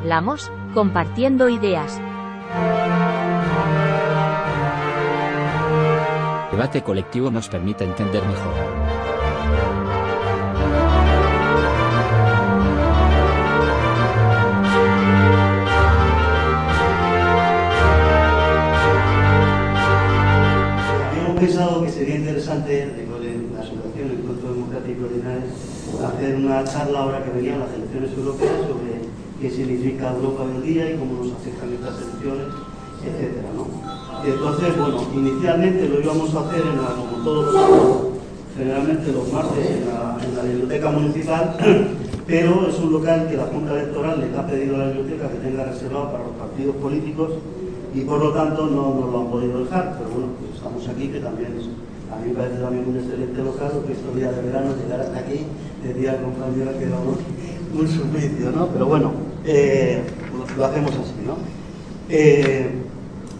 hablamos, compartiendo ideas. El debate colectivo nos permite entender mejor. Habíamos pensado que sería interesante, de la Asociación Encuentro Democrático Ordinario, hacer una charla ahora que venían las elecciones europeas sobre qué significa Europa hoy en día y cómo nos afectan estas elecciones, etcétera, ¿no? Entonces, bueno, inicialmente lo íbamos a hacer como todos los años, generalmente los martes en la biblioteca municipal, pero es un local que la Junta Electoral le ha pedido a la biblioteca que tenga reservado para los partidos políticos y por lo tanto no nos lo han podido dejar, pero bueno, pues estamos aquí, que también a mí me parece también un excelente local, lo que estos días de verano llegar hasta aquí, decía el compañero que era un suplicio, ¿no? Pero bueno, lo hacemos así, ¿no?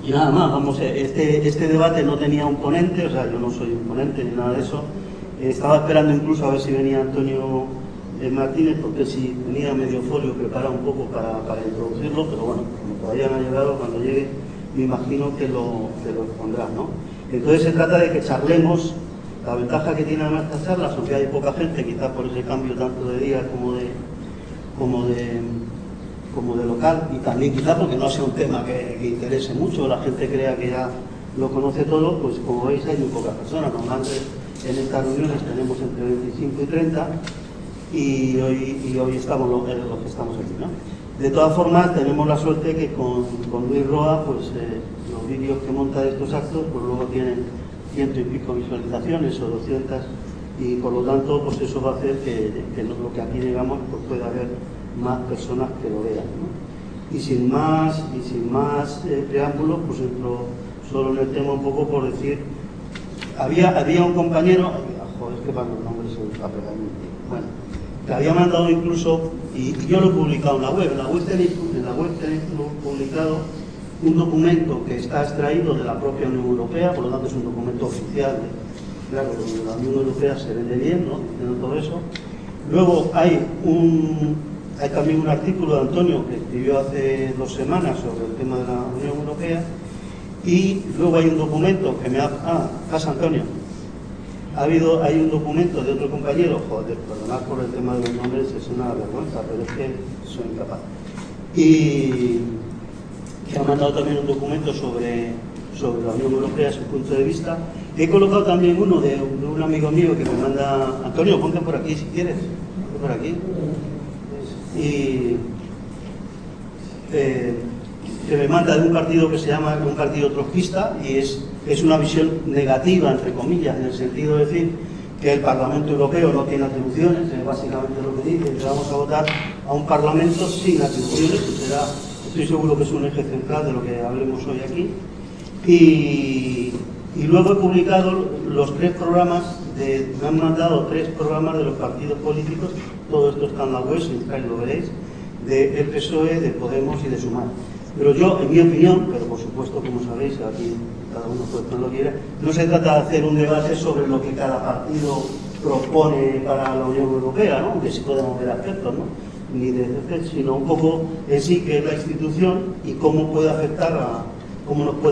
Y nada más, vamos, este debate no tenía un ponente, o sea, yo no soy un ponente ni nada de eso. Estaba esperando incluso a ver si venía Antonio Martínez, porque si tenía medio folio preparado un poco para introducirlo, pero bueno, como todavía no ha llegado, cuando llegue me imagino que lo expondrá, ¿no? Entonces se trata de que charlemos. La ventaja que tiene además estas charlas, aunque hay poca gente, quizás por ese cambio tanto de día como de local, y también quizá porque no sea un tema que interese mucho, la gente crea que ya lo conoce todo, pues como veis hay muy pocas personas. Normalmente en estas reuniones tenemos entre 25 y 30 y hoy estamos los que estamos aquí, ¿no? De todas formas, tenemos la suerte que con Luis Roa, pues los vídeos que monta de estos actos, pues luego tienen 100 y pico visualizaciones o 200, y por lo tanto, pues eso va a hacer que lo que aquí digamos, pues pueda haber más personas que lo vean, ¿no? Y sin más preámbulos, pues entro solo en el tema un poco por decir, había un compañero, joder, es que para los nombres se va a pegar muy bien, bueno, que había mandado incluso, y yo lo he publicado en la web tenéis publicado un documento que está extraído de la propia Unión Europea, por lo tanto es un documento oficial, claro, donde la Unión Europea se vende bien, ¿no? Diciendo todo eso. Luego hay también un artículo de Antonio que escribió hace 2 semanas sobre el tema de la Unión Europea, y luego hay un documento que pasa Antonio. Hay un documento de otro compañero, joder, perdonad por el tema de los nombres, es una vergüenza, pero es que soy incapaz. Y que ha mandado también un documento sobre la Unión Europea, su punto de vista. He colocado también uno de un amigo mío que me manda, Antonio, ponte por aquí si quieres, ponte por aquí. Y que me manda de un partido que se llama un partido trotskista, y es una visión negativa, entre comillas, en el sentido de decir que el Parlamento Europeo no tiene atribuciones, es básicamente lo que dice, que vamos a votar a un Parlamento sin atribuciones, que será, estoy seguro que es un eje central de lo que hablemos hoy aquí. Y luego he publicado los 3 programas, me han mandado 3 programas de los partidos políticos, todo esto está en la web, si entráis lo veréis, del PSOE, de Podemos y de Sumar. Pero yo, en mi opinión, pero por supuesto, como sabéis, aquí cada uno puede hacer lo que quiera, no se trata de hacer un debate sobre lo que cada partido propone para la Unión Europea, ¿no? Aunque sí podemos ver aspectos, ¿no? Ni de hacer, sino un poco en sí que es la institución y cómo nos puede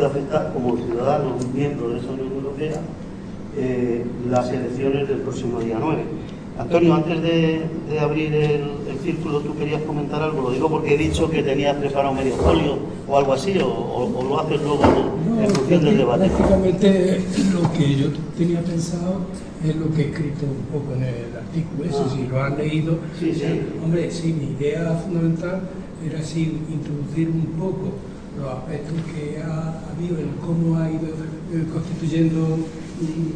afectar como ciudadanos, miembros de esa Unión Europea, las elecciones del próximo día 9. Antonio, antes de abrir el círculo, ¿tú querías comentar algo? Lo digo porque he dicho que tenías preparado medio folio o algo así, o lo haces luego en función del debate. Prácticamente lo que yo tenía pensado es lo que he escrito un poco en el artículo ese, si lo han leído. Sí, sí. Hombre, sí, mi idea fundamental era así introducir un poco los aspectos que ha habido en cómo ha ido constituyendo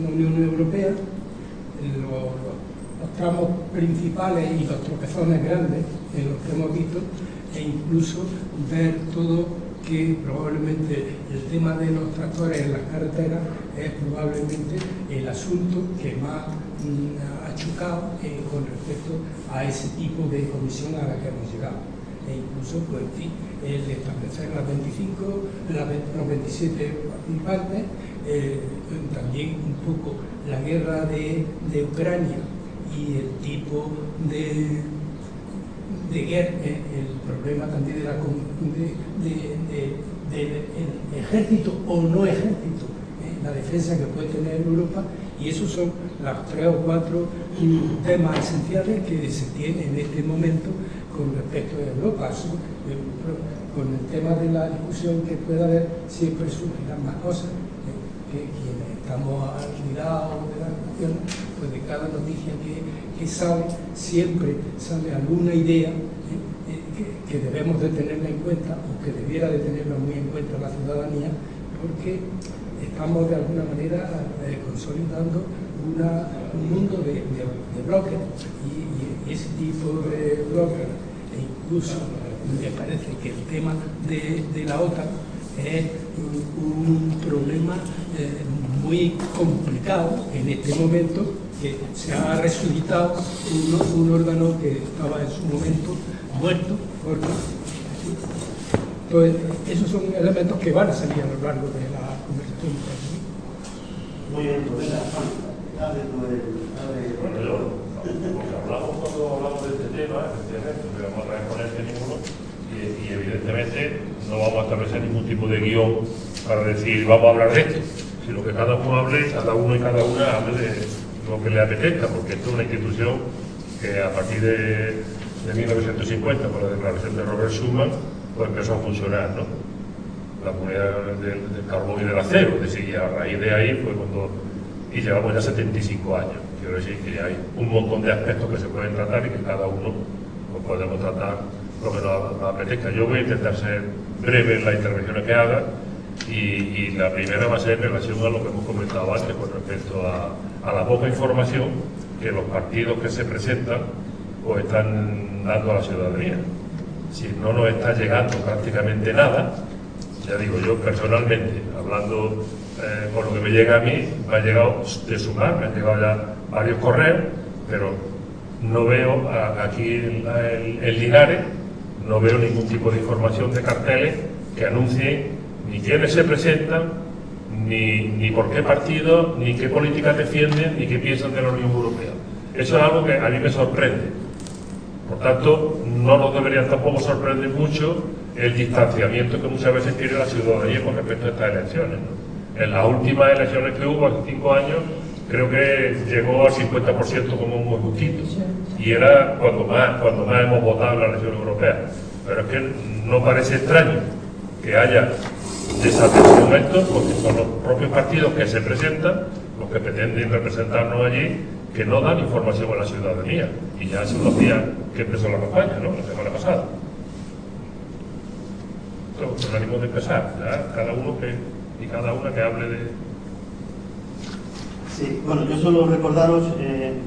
la Unión Europea, los tramos principales y los tropezones grandes en los que hemos visto, e incluso ver todo que probablemente el tema de los tractores en las carreteras es probablemente el asunto que más ha chocado con respecto a ese tipo de comisión a la que hemos llegado. E incluso, pues, en fin, el establecer las 27 participantes, también un poco la guerra de Ucrania y el tipo de el problema también del ejército o no ejército, la defensa que puede tener Europa, y esos son los 3 o 4 temas esenciales que se tienen en este momento con respecto a Europa. Con el tema de la discusión que pueda haber, siempre surgirán más cosas, que quienes estamos olvidados de la discusión, pues de cada noticia que sale, siempre sale alguna idea que debemos de tenerla en cuenta, o que debiera de tenerla muy en cuenta la ciudadanía, porque estamos de alguna manera consolidando un mundo de bloques, y ese tipo de bloques, e incluso me parece que el tema de la OTAN es un problema muy complicado en este momento, que se ha resucitado un órgano que estaba en su momento muerto. Entonces, esos son elementos que van a salir a lo largo de la conversación. Muy bien, pues venga, Juan, Bueno, porque cuando hablamos de este tema, efectivamente, no vamos a traer ponencia ninguno, y evidentemente no vamos a establecer ningún tipo de guión para decir vamos a hablar de esto, sino que cada uno hable, cada uno y cada una hable de lo que le apetezca, porque esto es una institución que a partir de 1950, con la declaración de Robert Schuman, pues empezó a funcionar, ¿no? La comunidad del carbón y del acero, es decir, y a raíz de ahí fue y llevamos ya 75 años. Quiero decir que hay un montón de aspectos que se pueden tratar y que cada uno pues, podemos tratar lo que nos apetezca. Yo voy a intentar ser breve en las intervenciones que haga, y la primera va a ser en relación a lo que hemos comentado antes con respecto a la poca información que los partidos que se presentan pues están dando a la ciudadanía. Si no nos está llegando prácticamente nada, ya digo, yo personalmente, hablando por lo que me llega a mí, me ha llegado de Sumar, me han llegado ya varios correos, pero no veo aquí en Linares, no veo ningún tipo de información de carteles que anuncien ni quiénes se presentan, ni por qué partido, ni qué políticas defienden, ni qué piensan de la Unión Europea. Eso es algo que a mí me sorprende. Por tanto, no nos debería tampoco sorprender mucho el distanciamiento que muchas veces tiene la ciudadanía con respecto a estas elecciones, ¿no? En las últimas elecciones que hubo, hace 5 años, creo que llegó al 50% como muy justito. Y era cuando más hemos votado en la elección europea. Pero es que no parece extraño que haya desatención a esto, porque son los propios partidos que se presentan, los que pretenden representarnos allí, que no dan información a la ciudadanía. Y ya hace 2 días que empezó la campaña, ¿no? La semana pasada. Entonces, nos ánimos de empezar, ya cada uno y cada una que hable de... Sí, bueno, yo solo recordaros,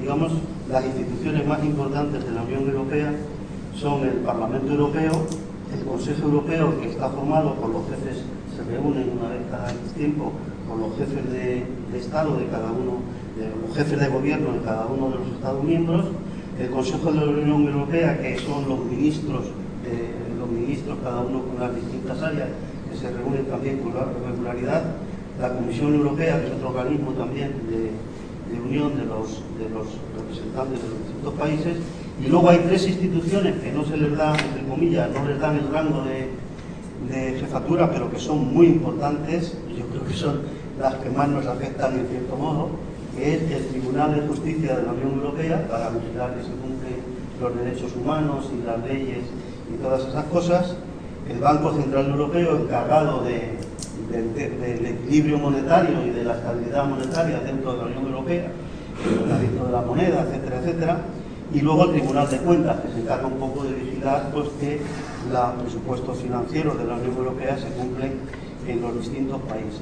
digamos, las instituciones más importantes de la Unión Europea son el Parlamento Europeo, el Consejo Europeo, que está formado por los jefes, se reúnen una vez cada tiempo, con los jefes de Estado de cada uno, los jefes de gobierno de cada uno de los Estados miembros, el Consejo de la Unión Europea, que son los ministros cada uno con las distintas áreas, que se reúnen también con la regularidad, la Comisión Europea, que es otro organismo también de unión de los representantes de los distintos países, y luego hay 3 instituciones que no se les da, entre comillas, no les dan el rango de jefatura, pero que son muy importantes, y yo creo que son las que más nos afectan en cierto modo, que es el Tribunal de Justicia de la Unión Europea, para vigilar que se cumplen los derechos humanos y las leyes y todas esas cosas, el Banco Central Europeo, encargado del equilibrio monetario y de la estabilidad monetaria dentro de la Unión Europea, dentro de la moneda, etcétera, etcétera, y luego el Tribunal de Cuentas, que se encarga un poco de vigilar pues, que los presupuestos financieros de la Unión Europea se cumplen en los distintos países.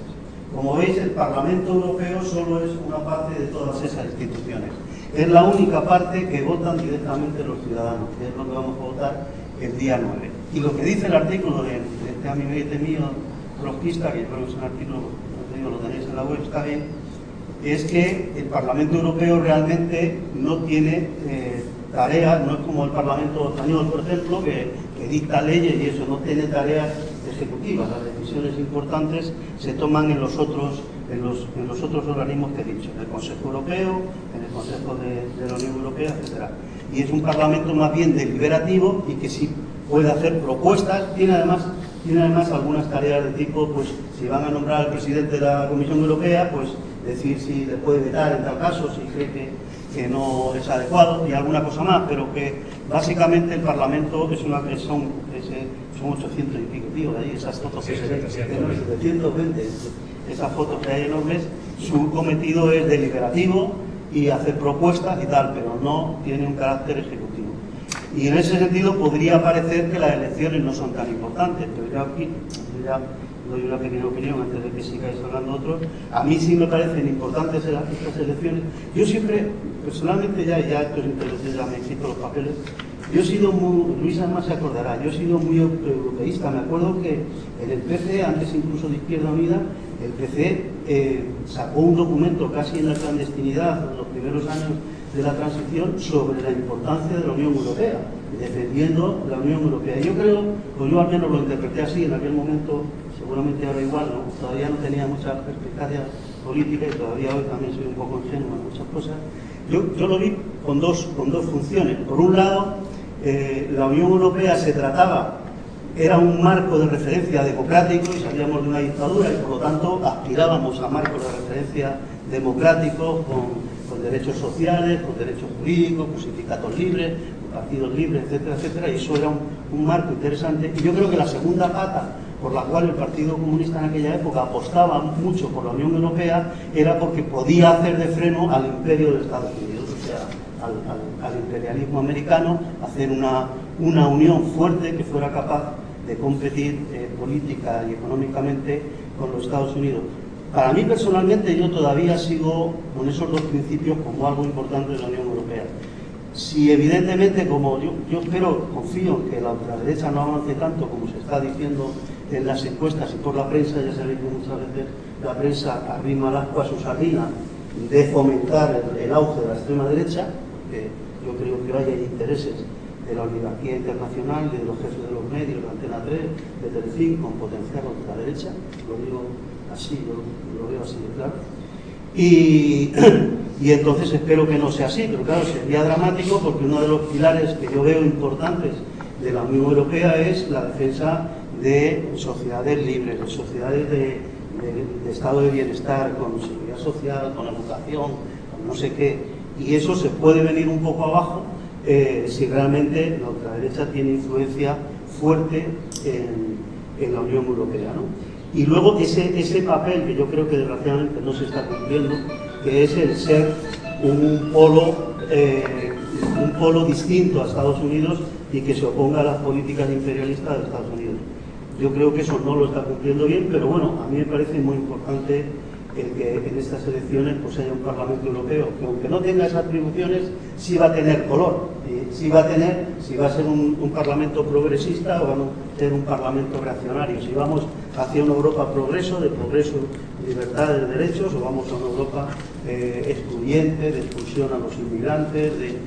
Como veis, el Parlamento Europeo solo es una parte de todas esas instituciones. Es la única parte que votan directamente los ciudadanos, que es lo que vamos a votar el día 9. Y lo que dice el artículo de este amiguete mío, trotskista, que yo creo que es un artículo, lo tenéis en la web, está bien, es que el Parlamento Europeo realmente no tiene tareas, no es como el Parlamento español, por ejemplo, que dicta leyes y eso, no tiene tareas ejecutivas. Las decisiones importantes se toman en los otros en los otros organismos que he dicho, en el Consejo Europeo, en el Consejo de la Unión Europea, etc. Y es un Parlamento más bien deliberativo y que sí puede hacer propuestas. Tiene además algunas tareas de tipo, pues si van a nombrar al presidente de la Comisión Europea, pues decir si le puede vetar en tal caso, si cree que no es adecuado, y alguna cosa más, pero que básicamente el Parlamento son 800 y pico, tío, ahí esas fotos que se ven, 720, esas fotos que hay enormes. Su cometido es deliberativo y hacer propuestas y tal, pero no tiene un carácter ejecutivo. Y en ese sentido podría parecer que las elecciones no son tan importantes, pero yo aquí ya doy una pequeña opinión antes de que sigáis hablando otros. A mí sí me parecen importantes estas elecciones. Yo siempre, personalmente, ya estos intervenciones ya me he escrito los papeles, yo he sido muy, Luis además se acordará, yo he sido muy europeísta. Me acuerdo que en el PC, antes incluso de Izquierda Unida, el PC sacó un documento casi en la clandestinidad, en los primeros años de la transición, sobre la importancia de la Unión Europea, defendiendo la Unión Europea. Yo creo, pues yo al menos lo interpreté así en aquel momento, seguramente ahora igual, ¿no? Todavía no tenía mucha perspicacia política y todavía hoy también soy un poco ingenuo en muchas cosas. Yo lo vi con dos funciones. Por un lado, la Unión Europea era un marco de referencia democrático y salíamos de una dictadura y por lo tanto aspirábamos a marcos de referencia democráticos con derechos sociales, con derechos jurídicos, con sindicatos libres, con partidos libres, etcétera, etcétera, y eso era un marco interesante. Y yo creo que la segunda pata por la cual el Partido Comunista en aquella época apostaba mucho por la Unión Europea era porque podía hacer de freno al imperio de Estados Unidos, o sea, al imperialismo americano, hacer una unión fuerte que fuera capaz de competir política y económicamente con los Estados Unidos. Para mí personalmente yo todavía sigo con esos dos principios como algo importante de la Unión Europea. Si evidentemente, como yo espero, confío en que la ultraderecha no avance tanto como se está diciendo en las encuestas y por la prensa, ya sabéis que muchas veces la prensa arrima el ascua a su sardina de fomentar el auge de la extrema derecha, que yo creo que hay intereses de la oligarquía internacional, de los jefes de los medios, de Antena 3, de Telecinco, con potenciar la ultraderecha, lo digo así, lo veo así de claro. Y entonces espero que no sea así, pero claro, sería dramático porque uno de los pilares que yo veo importantes de la Unión Europea es la defensa de sociedades libres, de sociedades de estado de bienestar, con seguridad social, con educación, con no sé qué, y eso se puede venir un poco abajo si realmente la ultraderecha tiene influencia fuerte en la Unión Europea, ¿no? Y luego ese papel que yo creo que desgraciadamente no se está cumpliendo, que es el ser un polo distinto a Estados Unidos y que se oponga a las políticas imperialistas de Estados Unidos. Yo creo que eso no lo está cumpliendo bien, pero bueno, a mí me parece muy importante el que en estas elecciones pues haya un Parlamento Europeo que, aunque no tenga esas atribuciones, sí va a tener color, sí va a ser un Parlamento progresista o va a ser un Parlamento reaccionario, si vamos hacia una Europa de progreso, libertad de derechos, o vamos a una Europa excluyente, de expulsión a los inmigrantes, de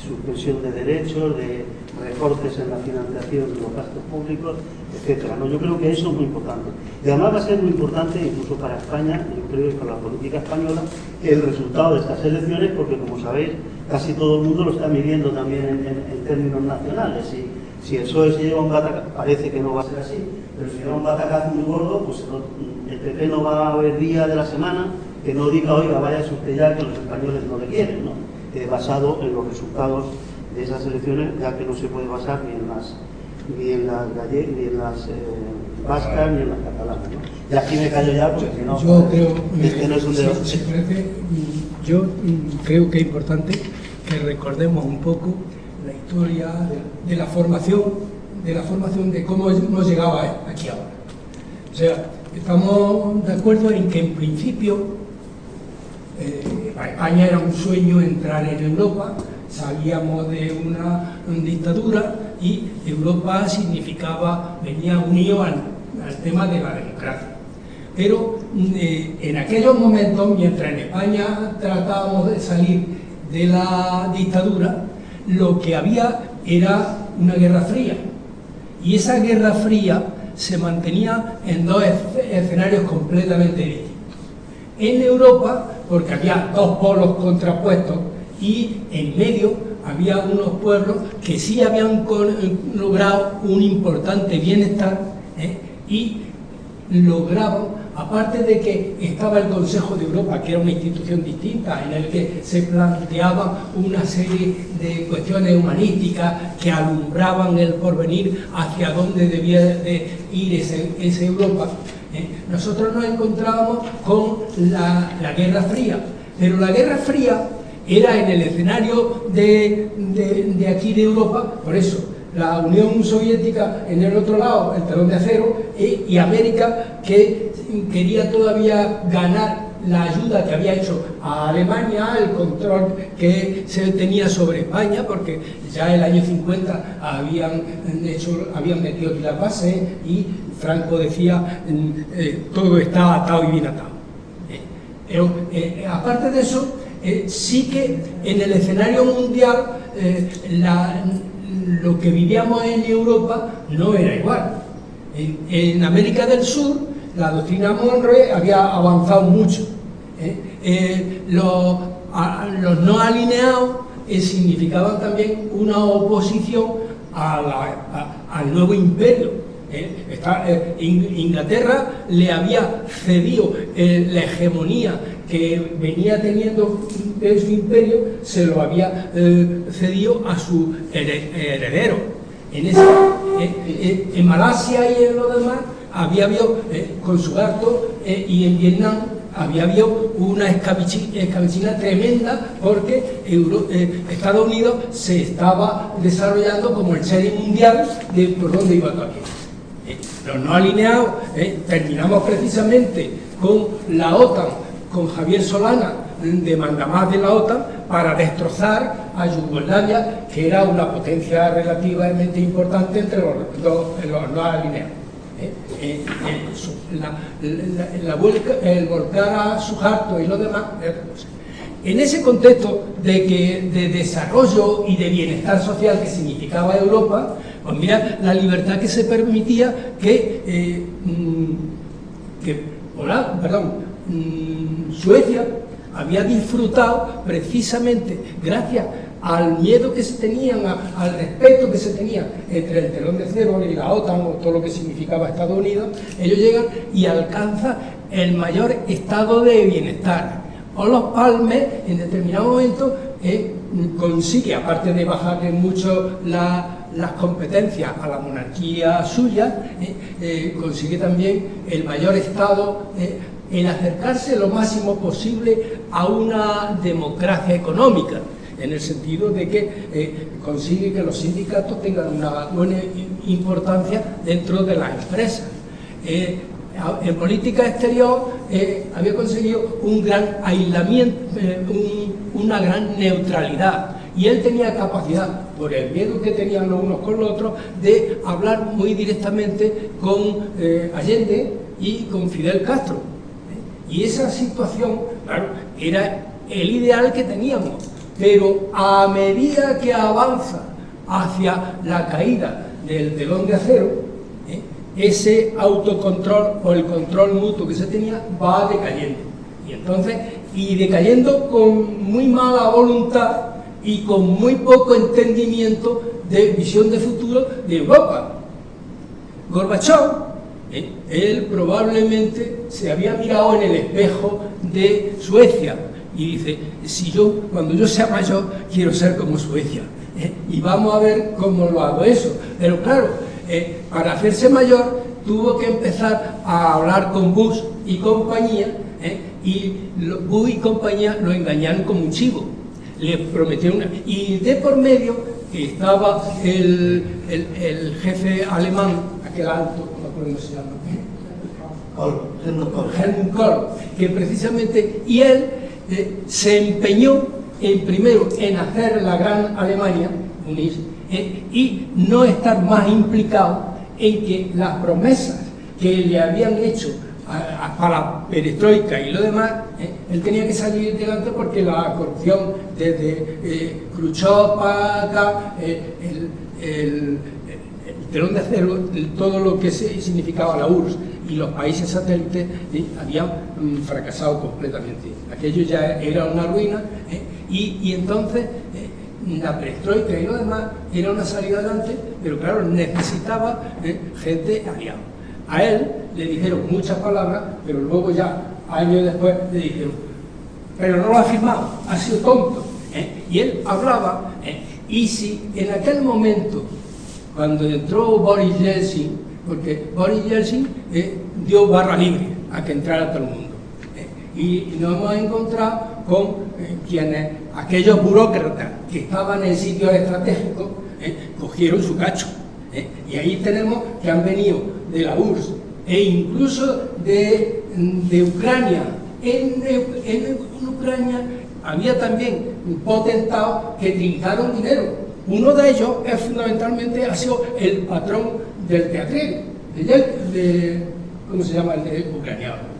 suspensión de derechos, de recortes en la financiación de los gastos públicos, etcétera, ¿no? Yo creo que eso es muy importante. Y además va a ser muy importante, incluso para España, yo creo que para la política española, el resultado de estas elecciones, porque como sabéis, casi todo el mundo lo está midiendo también en términos nacionales. Si el PSOE se lleva un batacazo, parece que no va a ser así, pero si lleva un batacazo muy gordo, pues el PP no va a haber día de la semana que no diga, oiga, vaya usted ya que los españoles no le quieren, ¿no? Basado en los resultados de esas elecciones, ya que no se puede basar ni en las vascas ni en las catalanas, ¿no? Y aquí me callo ya porque si no, yo creo, este no es un debate. Yo creo que es importante que recordemos un poco la historia de la formación de cómo hemos llegado aquí ahora. O sea, estamos de acuerdo en que en principio para España era un sueño entrar en Europa, salíamos de una dictadura y Europa venía unido al tema de la democracia. Pero en aquellos momentos, mientras en España tratábamos de salir de la dictadura, lo que había era una guerra fría. Y esa guerra fría se mantenía en dos escenarios completamente distintos. en Europa, porque había dos polos contrapuestos y en medio había unos pueblos que sí habían logrado un importante bienestar, y lograban, aparte de que estaba el Consejo de Europa, que era una institución distinta, en el que se planteaban una serie de cuestiones humanísticas que alumbraban el porvenir hacia dónde debía de ir esa Europa, nosotros nos encontrábamos con la Guerra Fría. Pero la Guerra Fría era en el escenario de aquí de Europa, por eso la Unión Soviética en el otro lado, el telón de acero, y América, que quería todavía ganar la ayuda que había hecho a Alemania, el control que se tenía sobre España, porque ya en el año 50 habían metido aquí las bases, y Franco decía, todo está atado y bien atado. Pero aparte de eso, sí que en el escenario mundial lo que vivíamos en Europa no era igual. En América del Sur la doctrina Monroe había avanzado mucho. Los no alineados significaban también una oposición al nuevo imperio. Inglaterra le había cedido la hegemonía que venía teniendo de su imperio, se lo había cedido a su heredero. En Malasia y en lo demás había habido consulado, y en Vietnam había habido una escabechina tremenda, porque Estados Unidos se estaba desarrollando como el sheriff mundial de por dónde iba todo aquello. Los no alineados, terminamos precisamente con la OTAN, con Javier Solana de mandamás de la OTAN, para destrozar a Yugoslavia, que era una potencia relativamente importante entre los no alineados. El volcar a Suharto y lo demás. En ese contexto de desarrollo y de bienestar social que significaba Europa, pues mira la libertad que se permitía Suecia había disfrutado precisamente gracias al miedo que se tenían, al respeto que se tenía entre el telón de acero y la OTAN, o todo lo que significaba Estados Unidos. Ellos llegan y alcanzan el mayor estado de bienestar. Olof Palme, en determinado momento, consigue, aparte de bajarle mucho las competencias a la monarquía suya, consigue también el mayor estado, el acercarse lo máximo posible a una democracia económica, en el sentido de que consigue que los sindicatos tengan una buena importancia dentro de las empresas. En política exterior había conseguido un gran aislamiento, una gran neutralidad, y él tenía capacidad, por el miedo que tenían los unos con los otros, de hablar muy directamente con Allende y con Fidel Castro. Y esa situación, claro, era el ideal que teníamos, pero a medida que avanza hacia la caída del telón de acero, ese autocontrol o el control mutuo que se tenía va decayendo. Y entonces, decayendo con muy mala voluntad y con muy poco entendimiento de visión de futuro de Europa. Gorbachov, él probablemente se había mirado en el espejo de Suecia y dice, cuando yo sea mayor, quiero ser como Suecia. Y vamos a ver cómo lo hago eso. Pero claro, para hacerse mayor tuvo que empezar a hablar con Bush y compañía, y Bush y compañía lo engañaron como un chivo. Le prometieron y de por medio estaba el jefe alemán, aquel alto, no me acuerdo cómo se llama, Helmut Kohl, que precisamente, y él se empeñó primero en hacer la gran Alemania, unirse, y no estar más implicado en que las promesas que le habían hecho para la perestroika y lo demás, él tenía que salir delante, porque la corrupción desde Khrushchev para acá, el telón de acero, todo lo que significaba la URSS y los países satélites habían fracasado completamente. Aquello ya era una ruina, y entonces la perestroika y lo demás era una salida adelante, pero claro, necesitaba gente aliada. A él le dijeron muchas palabras, pero luego ya, años después, le dijeron, pero no lo ha firmado, ha sido tonto. Y él hablaba, y si en aquel momento, cuando entró Boris Yeltsin, porque Boris Yeltsin dio barra libre a que entrara todo el mundo, y nos hemos encontrado con quienes, aquellos burócratas que estaban en sitios estratégicos, cogieron su cacho, y ahí tenemos que han venido de la URSS e incluso de Ucrania. En Ucrania había también potentados que trincaron dinero. Uno de ellos fundamentalmente ha sido el patrón del teatrero, ¿cómo se llama el de ucraniano?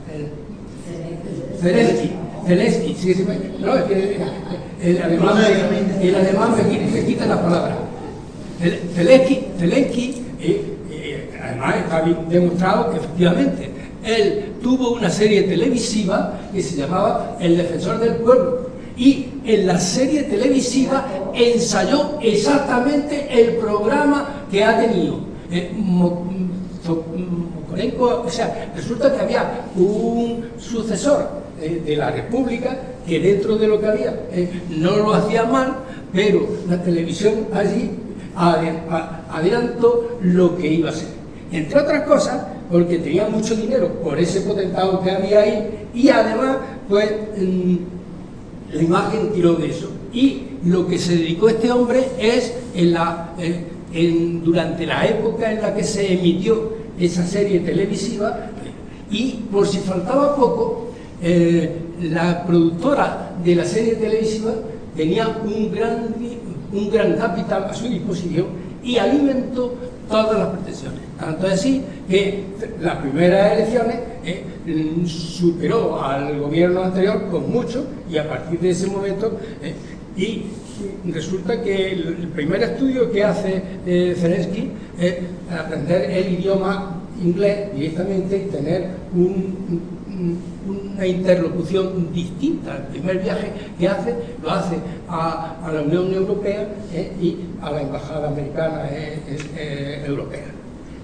Zelensky, sí, no, es que el alemán me quita la palabra. Zelensky, además está bien demostrado que efectivamente él tuvo una serie televisiva que se llamaba El Defensor del Pueblo, y en la serie televisiva ensayó exactamente el programa que ha tenido Mokorenko. O sea, resulta que había un sucesor de la República que dentro de lo que había no lo hacía mal, pero la televisión allí adelantó lo que iba a ser, entre otras cosas porque tenía mucho dinero por ese potentado que había ahí, y además pues la imagen tiró de eso. Y lo que se dedicó este hombre es durante la época en la que se emitió esa serie televisiva, y por si faltaba poco, la productora de la serie televisiva tenía un gran capital a su disposición y alimentó todas las pretensiones. Tanto así que las primeras elecciones superó al gobierno anterior con mucho, y a partir de ese momento, y resulta que el primer estudio que hace Zelensky es aprender el idioma inglés directamente y tener una interlocución distinta. El primer viaje que hace, lo hace a la Unión Europea y a la Embajada Americana Europea.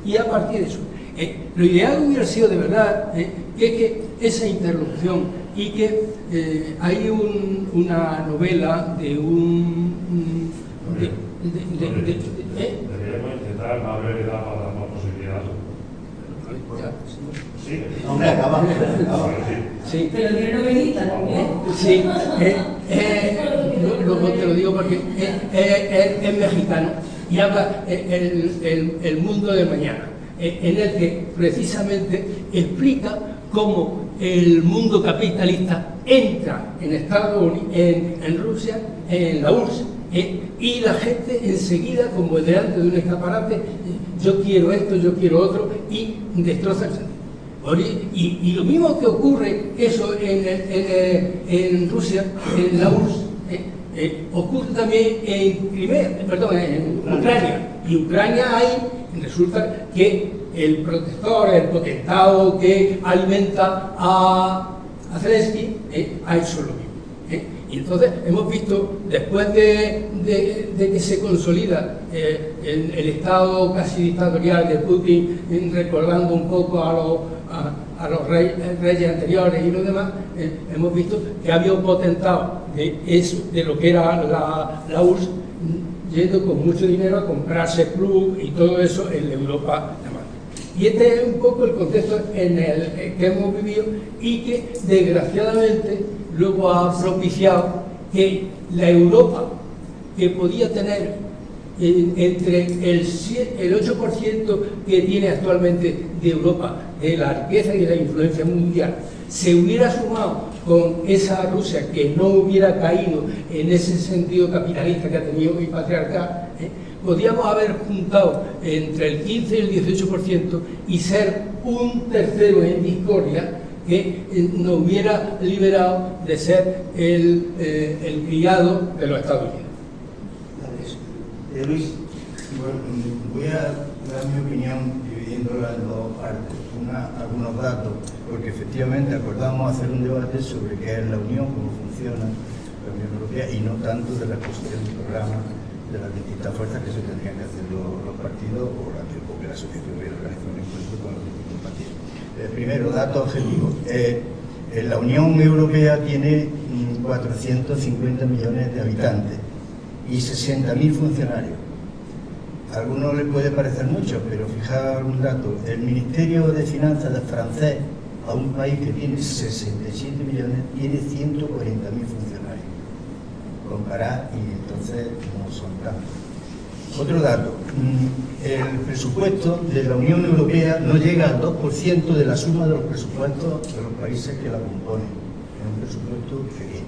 Y a partir de eso, lo ideal hubiera sido de verdad que esa interlocución, y que hay una novela de un... Deberíamos intentar más brevedad para dar más posibilidades. Sí. Hombre, acaba. Sí. Pero tiene novelita también. Sí, luego te lo digo porque es mexicano y habla el mundo de mañana, en el que precisamente explica cómo el mundo capitalista entra en Estados Unidos, en Rusia, en la URSS, y la gente enseguida, como delante de un escaparate, yo quiero esto, yo quiero otro, y destroza el sentido. Y lo mismo que ocurre eso en Rusia, en la URSS, ocurre también en Ucrania. Y Ucrania ahí resulta que el protector, el potentado que alimenta a Zelensky, ha hecho lo mismo. Y entonces hemos visto, después de que se consolida el estado casi dictatorial de Putin, recordando un poco a los reyes anteriores y lo demás, hemos visto que había un potentado de lo que era la URSS, yendo con mucho dinero a comprarse club y todo eso en Europa. Y este es un poco el contexto en el que hemos vivido, y que desgraciadamente luego ha propiciado que la Europa, que podía tener entre el 8% que tiene actualmente de Europa, de la riqueza y de la influencia mundial, se hubiera sumado con esa Rusia que no hubiera caído en ese sentido capitalista que ha tenido y patriarcal, podíamos haber juntado entre el 15 y el 18% y ser un tercero en discordia que nos hubiera liberado de ser el criado de los Estados Unidos. Luis. Bueno, voy a dar mi opinión dividiéndola en dos partes. Una algunos datos, porque efectivamente acordamos hacer un debate sobre qué es la Unión, cómo funciona la Unión Europea, y no tanto de la exposición del programa de las distintas fuerzas, que eso tendrían que hacer los partidos o que la asociación hubiera organizado un encuentro con los distintos partidos. Primero, datos objetivos. La Unión Europea tiene 450 millones de habitantes y 60.000 funcionarios. A algunos les puede parecer mucho, pero fijaos un dato: el Ministerio de Finanzas francés, a un país que tiene 67 millones, tiene 140.000 funcionarios. Comparar, y entonces no son tantos. Otro dato: el presupuesto de la Unión Europea no llega al 2% de la suma de los presupuestos de los países que la componen. Es un presupuesto pequeño.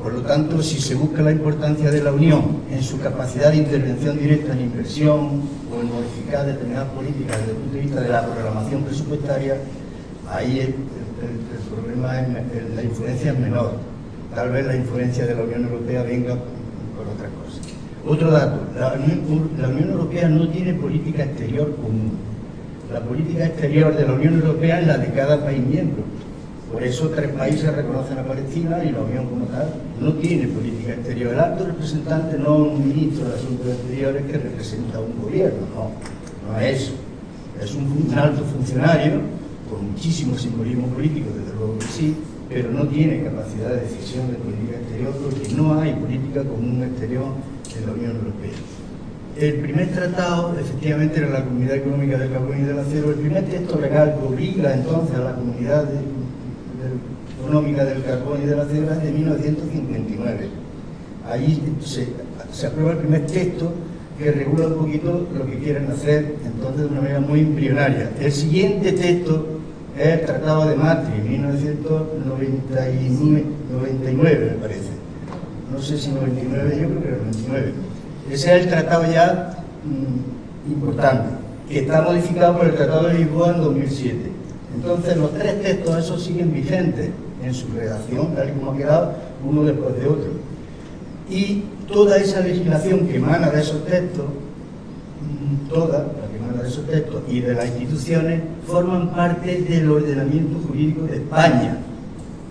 Por lo tanto, si se busca la importancia de la Unión en su capacidad de intervención directa en inversión o en modificar determinadas políticas desde el punto de vista de la programación presupuestaria, ahí el problema es la influencia es menor. Tal vez la influencia de la Unión Europea venga por otra cosa. Otro dato: la Unión Europea no tiene política exterior común. La política exterior de la Unión Europea es la de cada país miembro. Por eso 3 países reconocen a Palestina y la Unión como tal no tiene política exterior. El alto representante no es un ministro de Asuntos Exteriores que representa a un gobierno, no es eso. Es un alto funcionario con muchísimo simbolismo político, desde luego que sí, pero no tiene capacidad de decisión de política exterior porque no hay política común exterior en la Unión Europea. El primer tratado, efectivamente, era la Comunidad Económica del Carbón y del Acero. El primer texto legal que obliga entonces a la Comunidad Económica del Carbón y del Acero es de 1959. Ahí se aprueba el primer texto que regula un poquito lo que quieren hacer, entonces de una manera muy embrionaria. El siguiente texto es el Tratado de Maastricht, 1999, me parece. No sé si 99, yo creo que era 99. Ese es el tratado ya importante, que está modificado por el Tratado de Lisboa en 2007. Entonces, los 3 textos esos siguen vigentes en su redacción, tal y como ha quedado, uno después de otro. Y toda esa legislación que emana de esos textos, toda la que emana de esos textos y de las instituciones, forman parte del ordenamiento jurídico de España.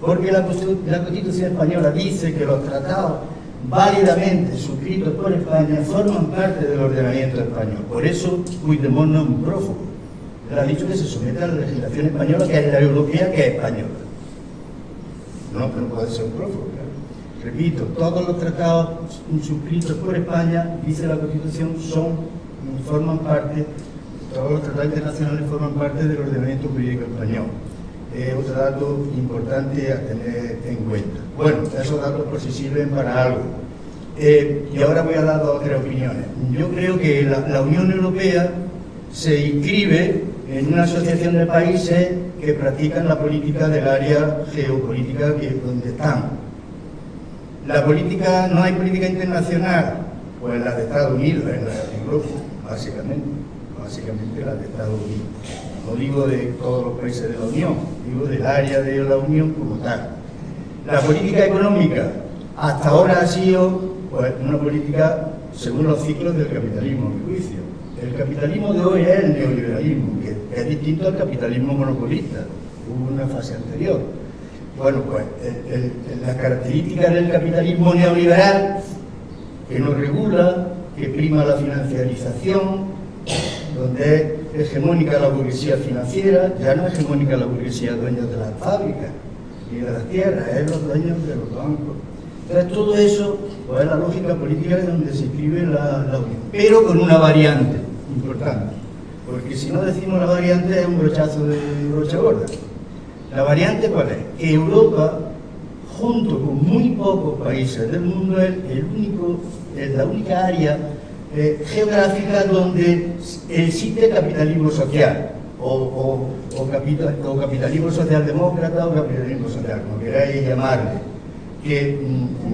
Porque la Constitución española dice que los tratados válidamente suscritos por España forman parte del ordenamiento español. Por eso Puigdemont no es un prófugo. Él ha dicho que se somete a la legislación española, que es la europea, que es española. No puede ser un prófugo, claro. Repito, todos los tratados suscritos por España, dice la Constitución, forman parte, todos los tratados internacionales forman parte del ordenamiento jurídico español. Otro dato importante a tener en cuenta. Bueno, esos datos por si sirven para algo. Y ahora voy a dar 2 o 3 opiniones. Yo creo que la Unión Europea se inscribe en una asociación de países que practican la política del área geopolítica donde están. La política, no hay política internacional, pues la de Estados Unidos, en Europa, básicamente la de Estados Unidos. No digo de todos los países de la Unión, digo del área de la Unión como tal. La política económica hasta ahora ha sido pues, una política según los ciclos del capitalismo, a mi juicio. El capitalismo de hoy es el neoliberalismo, que es distinto al capitalismo monopolista. Hubo una fase anterior. Bueno, pues las características del capitalismo neoliberal, que no regula, que prima la financiarización, donde es hegemónica la burguesía financiera, ya no es hegemónica la burguesía dueña de las fábricas ni de las tierras, es los dueños de los bancos. Entonces todo eso pues, es la lógica política de donde se inscribe la Unión, pero con una variante importante, porque si no decimos la variante es un brochazo de brocha gorda. La variante ¿cuál es? Que Europa, junto con muy pocos países del mundo, es la única área geográfica donde existe capitalismo social o capitalismo socialdemócrata o capitalismo social, como queráis llamarle, que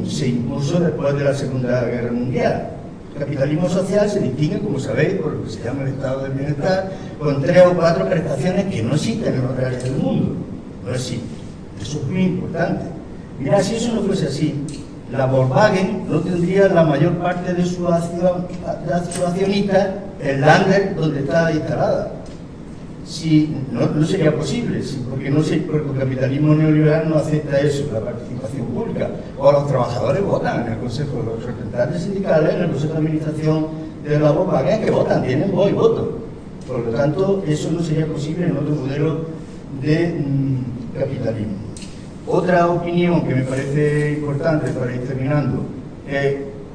se impuso después de la Segunda Guerra Mundial. El capitalismo social se distingue, como sabéis, por lo que se llama el estado del bienestar, con 3 o 4 prestaciones que no existen en otras áreas del mundo. No existen. Eso es muy importante. Mira, si eso no fuese así, la Volkswagen no tendría la mayor parte de su accionistas en Lander, donde está instalada. no sería posible, porque el capitalismo neoliberal no acepta eso, la participación pública. O los trabajadores votan en el Consejo, los representantes sindicales en el Consejo de Administración de la Volkswagen, que votan, tienen voz y voto. Por lo tanto, eso no sería posible en otro modelo de capitalismo. Otra opinión que me parece importante para ir terminando,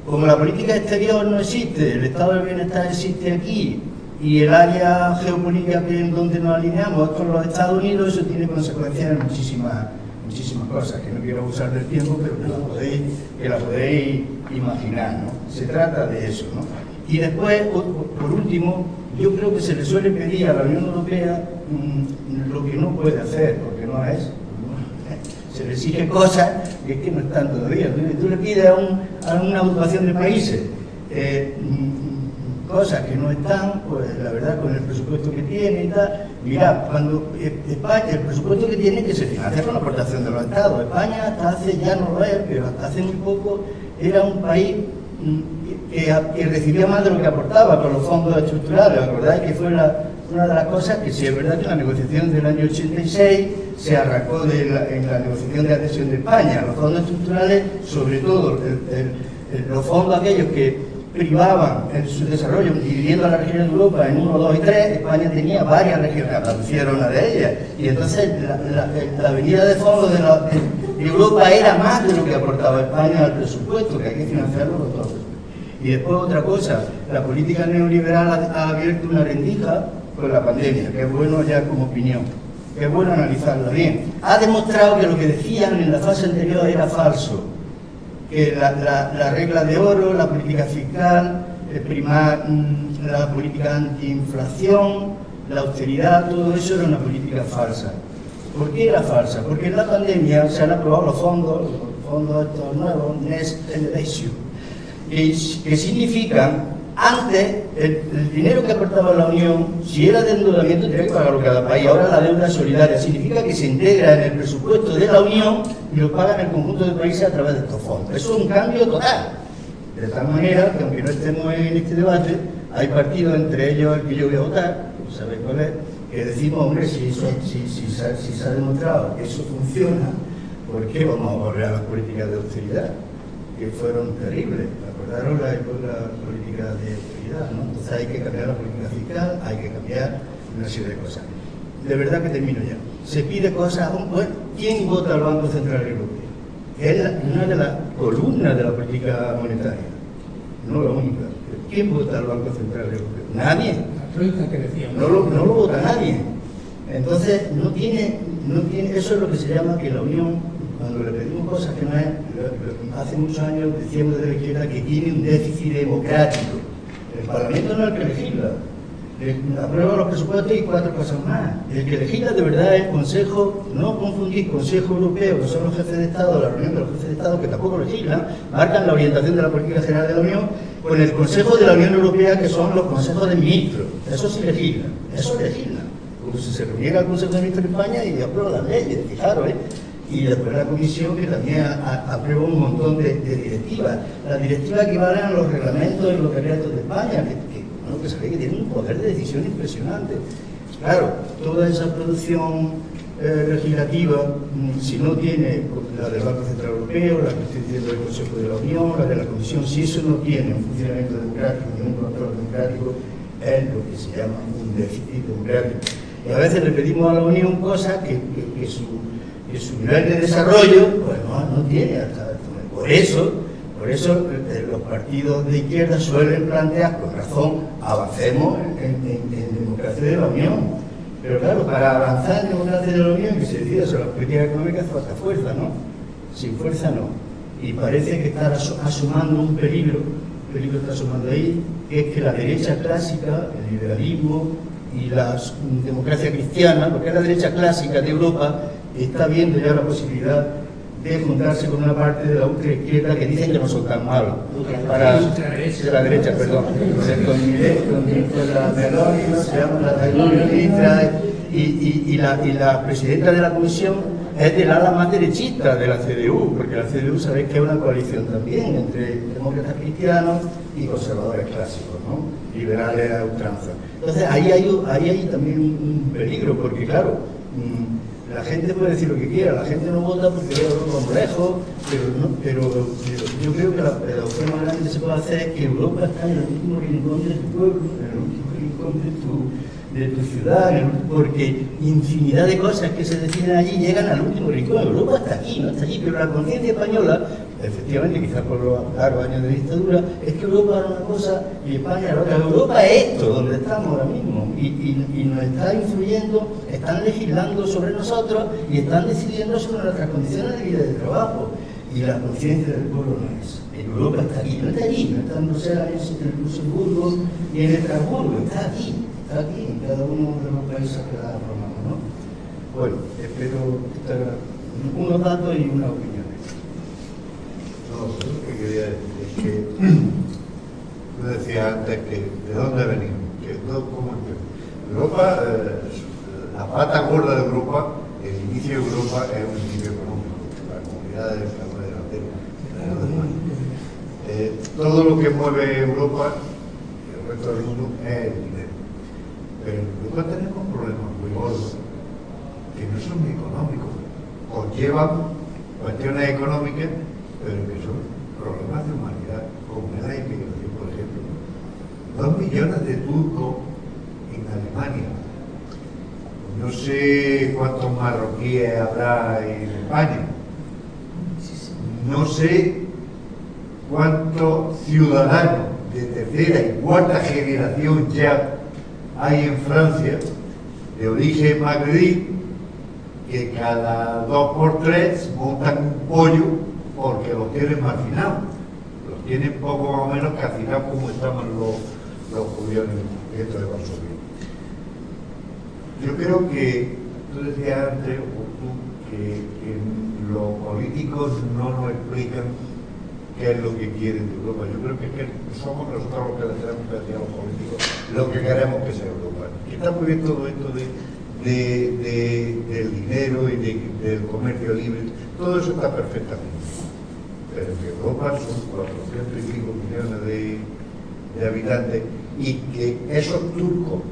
como la política exterior no existe, el estado del bienestar existe aquí, y el área geopolítica en donde nos alineamos es con los Estados Unidos, eso tiene consecuencias en muchísimas cosas, que no quiero abusar del tiempo, pero que la podéis imaginar, ¿no? Se trata de eso, ¿no? Y después, por último, yo creo que se le suele pedir a la Unión Europea lo que no puede hacer, porque no es. Se le exige cosas que es que no están todavía. Tú le pides a una agrupación de países cosas que no están, pues la verdad, con el presupuesto que tiene y tal. Mirad, cuando España, el presupuesto que tiene que se financia con la aportación de los Estados. España hasta hace, ya no lo es, pero hasta hace muy poco era un país que recibía más de lo que aportaba con los fondos estructurales. ¿Acordáis que fue una de las cosas que sí es verdad que en la negociación del año 86 se arrancó en la negociación de adhesión de España? Los fondos estructurales, sobre todo los fondos aquellos que privaban en su desarrollo, dividiendo a las regiones de Europa en 1, 2 y 3, España tenía varias regiones, Andalucía era una de ellas, y entonces la venida de fondos de Europa era más de lo que aportaba España al presupuesto, que hay que financiarlo con todo. Y después otra cosa, la política neoliberal ha abierto una rendija con la pandemia, que es bueno ya como opinión, que es bueno analizarla bien. Ha demostrado que lo que decían en la fase anterior era falso, que la regla de oro, la política fiscal, la política antiinflación, la austeridad, todo eso era una política falsa. ¿Por qué era falsa? Porque en la pandemia se han aprobado los fondos estos nuevos, Next Generation, que significan, antes, el dinero que aportaba la Unión, si era de endeudamiento, tenía que pagarlo cada país. Ahora la deuda solidaria significa que se integra en el presupuesto de la Unión y lo pagan el conjunto de países a través de estos fondos. Eso es un cambio total. De tal manera que, aunque no estemos en este debate, hay partidos, entre ellos el que yo voy a votar, ¿sabéis cuál es?, que decimos, hombre, si se ha demostrado que eso funciona, ¿por qué vamos a volver a las políticas de austeridad? Que fueron terribles. Acordaron la política de austeridad, ¿no? Entonces hay que cambiar la política fiscal, hay que cambiar una serie de cosas. De verdad que termino ya. Se pide cosas, bueno, ¿quién vota al Banco Central Europeo? Es una de las columnas de la política monetaria, no la única. ¿Quién vota al Banco Central Europeo? Nadie. La troika que decíamos. No lo vota nadie. Entonces no tiene, eso es lo que se llama que la Unión, cuando le pedimos cosas que no es, hace muchos años decíamos desde la izquierda que tiene un déficit democrático. El Parlamento no es el que legisla, aprueba los presupuestos y 4 cosas más. El que legisla de verdad es el Consejo, no confundir Consejo Europeo, que son los jefes de Estado, la reunión de los jefes de Estado, que tampoco legislan, marcan la orientación de la política general de la Unión, con el Consejo de la Unión Europea, que son los consejos de ministros. Eso sí legislan, eso legislan. Como si se reuniera el Consejo de Ministros de España y aprueba las leyes, fijaros, Y después la Comisión, que también aprueba un montón de directivas. Las directivas equivalen a los reglamentos y los decretos de España, que sabéis que tienen un poder de decisión impresionante. Claro, toda esa producción legislativa, si no tiene la del Banco Central Europeo, la que estoy diciendo del Consejo de la Unión, la de la Comisión, si eso no tiene un funcionamiento democrático ni un control democrático, es lo que se llama un déficit democrático. Y a veces le pedimos a la Unión cosas que su nivel de desarrollo pues no tiene hasta. Por eso los partidos de izquierda suelen plantear, con razón, avancemos en democracia de la Unión. Pero claro, para avanzar en democracia de la Unión, que se decida sobre las políticas económicas, falta fuerza, ¿no? Sin fuerza no. Y parece que está asomando un peligro está asomando ahí, que es que la derecha clásica, el liberalismo y la democracia cristiana, porque es la derecha clásica de Europa, está viendo ya la posibilidad de juntarse con una parte de la ultraizquierda que dicen que no son tan malos. De la derecha, perdón. Con la Meloni, se llama la Meloni, y la presidenta de la Comisión es del ala más derechista de la CDU, porque la CDU sabéis que es una coalición también entre demócratas cristianos y conservadores clásicos, ¿no? Liberales a ultranza. Entonces ahí hay también un peligro, porque claro, la gente puede decir lo que quiera, la gente no vota porque ve Europa muy lejos, pero yo creo que la opción más grande que se puede hacer es que Europa está en el último rincón de tu pueblo, en el último rincón de tu ciudad, porque infinidad de cosas que se deciden allí llegan al último rincón. Europa está aquí, no está allí, pero la conciencia española, efectivamente, quizás por los largos años de dictadura, es que Europa era una cosa y España era otra. Europa es esto, donde estamos ahora mismo, y nos está influyendo, están legislando sobre nosotros y están decidiendo sobre nuestras condiciones de vida y de trabajo. Y la conciencia del pueblo no es. Europa está aquí, no está allí, no está en Bruselas, en Luxemburgo y en Estrasburgo, está aquí en cada uno de los países que la formamos, ¿no? Bueno, espero unos datos y unas opiniones. No, yo lo que quería decir es que tú decías antes que de dónde venimos, cómo empezó. Europa, la pata gorda de Europa, el inicio de Europa es un inicio económico, la comunidad de todo lo que mueve Europa y el resto del mundo es el dinero. Pero en Europa tenemos problemas muy gordos que no son ni económicos, conllevan cuestiones económicas, pero que son problemas de humanidad, como es la inmigración, por ejemplo. 2 millones de turcos en Alemania. No sé cuántos marroquíes habrá en España. No sé cuántos ciudadanos de tercera y cuarta generación ya hay en Francia de origen magrebí que cada 2 por 3 montan un pollo porque los tienen marginados, los tienen poco más o menos cacinados como estaban los judíos en el gueto de Varsovia. Yo creo que tú decías antes, que los políticos no nos explican qué es lo que quieren de Europa. Yo creo que somos nosotros los que le tenemos que decir a los políticos lo que queremos que sea Europa. Que está muy bien todo esto del dinero y del comercio libre, todo eso está perfectamente. Pero que Europa son 400 y pico millones de habitantes y que esos turcos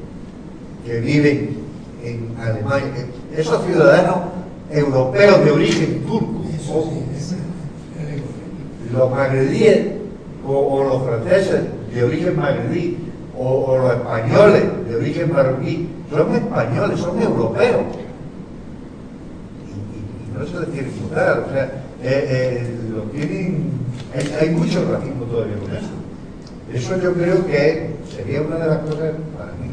que viven en Alemania, esos ciudadanos europeos de origen turco, los magrebíes o los franceses de origen magrebí o los españoles de origen marroquí, son españoles, son europeos y no se les tiene que votar, o sea, lo tienen, hay mucho racismo todavía con eso. Eso yo creo que sería una de las cosas, para mí,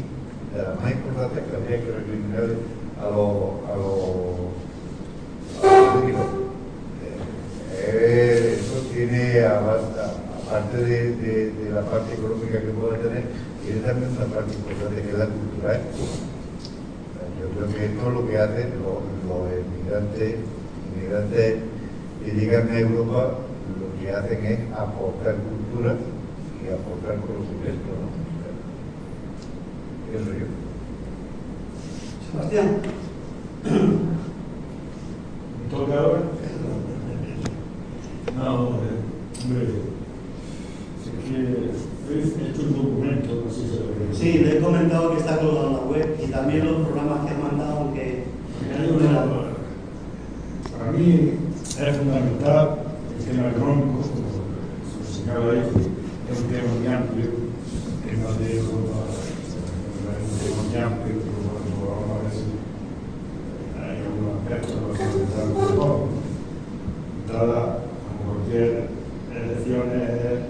de las más importantes que habría que recriminar a los políticos. Eso tiene, aparte de la parte económica que puede tener, tiene también una parte importante que es la cultural. Yo creo que esto es lo que hacen los inmigrantes que llegan a Europa, lo que hacen es aportar cultura y aportar conocimiento, ¿no? Eso yo. Sebastián. ¿Me toca ahora? No, hombre, es que he hecho un documento, no sé si se lo ve. Sí, le he comentado que está colgado en la web y también los programas que han mandado, aunque... Para mí es fundamental el tema económico, como se señala ahí, es un tema muy amplio, el tema de Europa es un tema muy amplio, pero vamos a ver si hay algunos aspectos que se centran en todo. Dada cualquier elección es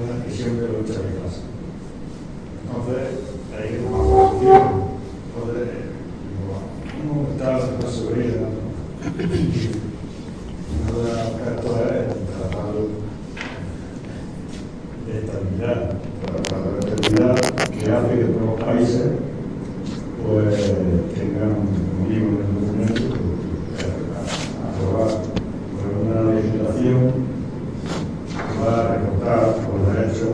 una expresión de lucha de clase. Entonces, hay que tomar posición. Entonces, uno está en la seguridad, uno de los aspectos es tratar de estabilidad, la estabilidad que hace que todos los países pues tengan un libro en el documento aprobar una legislación que va a recortar los derechos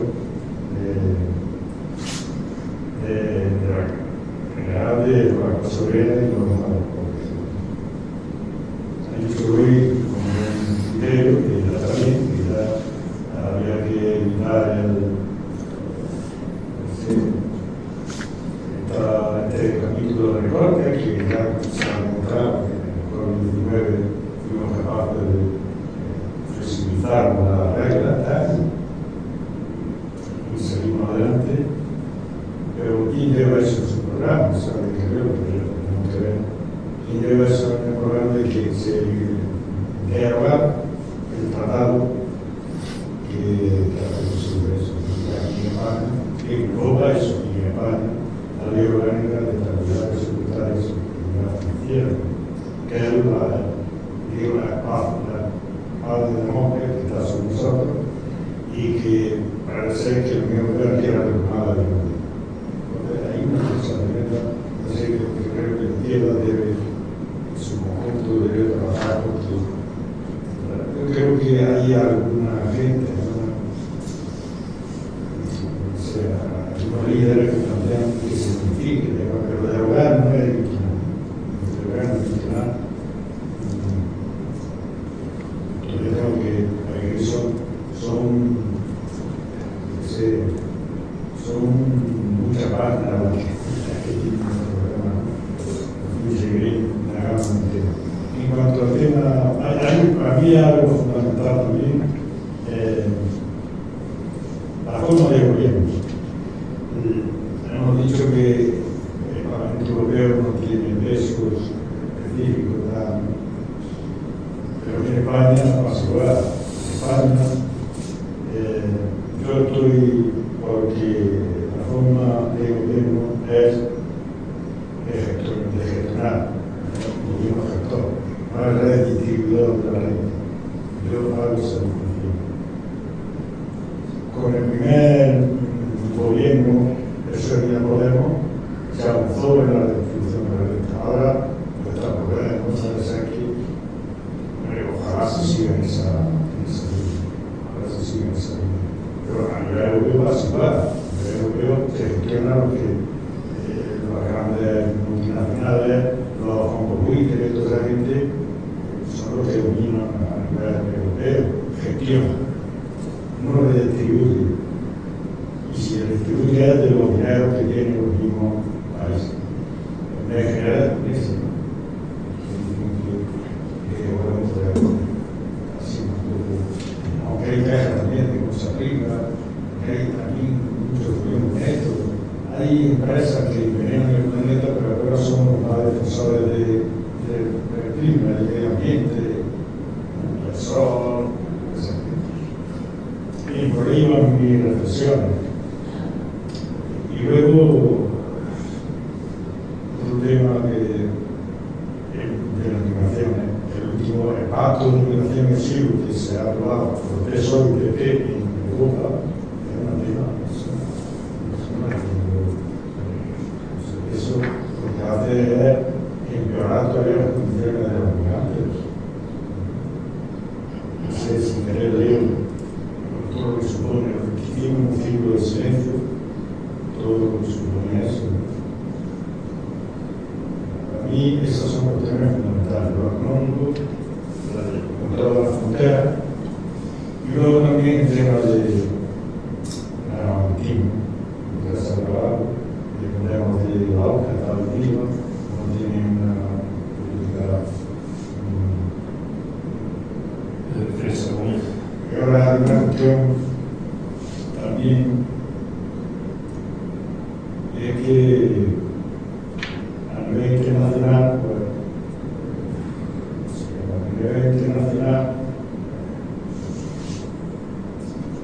de la clase obrera y los el problema de que se deroga el tratado que hace posible eso. Aquí en España, en Europa eso, y en España, la ley orgánica de estabilidad presupuestaria y sostenibilidad financiera, que es la paz de democracia que está sobre nosotros y que parece que la Unión Europea quiere retomar la libertad. Entonces hay una responsabilidad, así que creo que la izquierda debe, en su conjunto, debe trabajar porque yo creo que hay alguna gente, algunos líderes que plantean que se simplifique, pero derogar no es original. Derogar no es original. Yo creo que son muchas partes a las que tienen un problema muy severamente. En cuanto al tema, para mí hay algo fundamental también, la forma de gobierno. Hemos dicho que el Parlamento Europeo no tiene pesos específicos, pero en España pasa igual. En España yo estoy porque la forma de gobierno es de gestionar, gobierno gestor, no es redistribuidor de la renta. Yo hago esa distinción. Con el primer gobierno, eso es Podemos, se avanzó en la distribución de la renta. Ahora está Podemos, parece que ojalá se siga en esa línea. Ojalá se siga en esa línea. Pero a nivel europeo va a ser igual. A nivel europeo se gestiona lo que las grandes multinacionales, los contribuidores, toda esa gente, son los que dominan a nivel europeo, gestionan, no redistribuyen. Y si el distribuye es de los dineros que tienen los mismos países. En vez de generar eso, aunque hay cajas también de Costa Rica, hay también muchos gobiernos honestos. Hay empresas que veneran el planeta, pero ahora son los más defensores del clima, del medio ambiente, del sol, etc. Y por ahí van mis reflexiones. Y luego, otro tema de las migraciones, el último, el pacto de migración y asilo que se ha aprobado por el PSOE y el PP en Europa, es una tema, eso lo que hace es empeorar todavía las condiciones de los migrantes. No sé si querer leer todo lo que supone, hicimos un ciclo de silencio, todo lo que supone eso. Para mí esas son cuestiones fundamentales, lo económico, con todas las fronteras, y luego también el tema de marítimo, que se ha hablado, dependemos de la OCA, Estados Unidos, no tiene una política de defensa común. Y ahora hay una cuestión también es que a nivel internacional,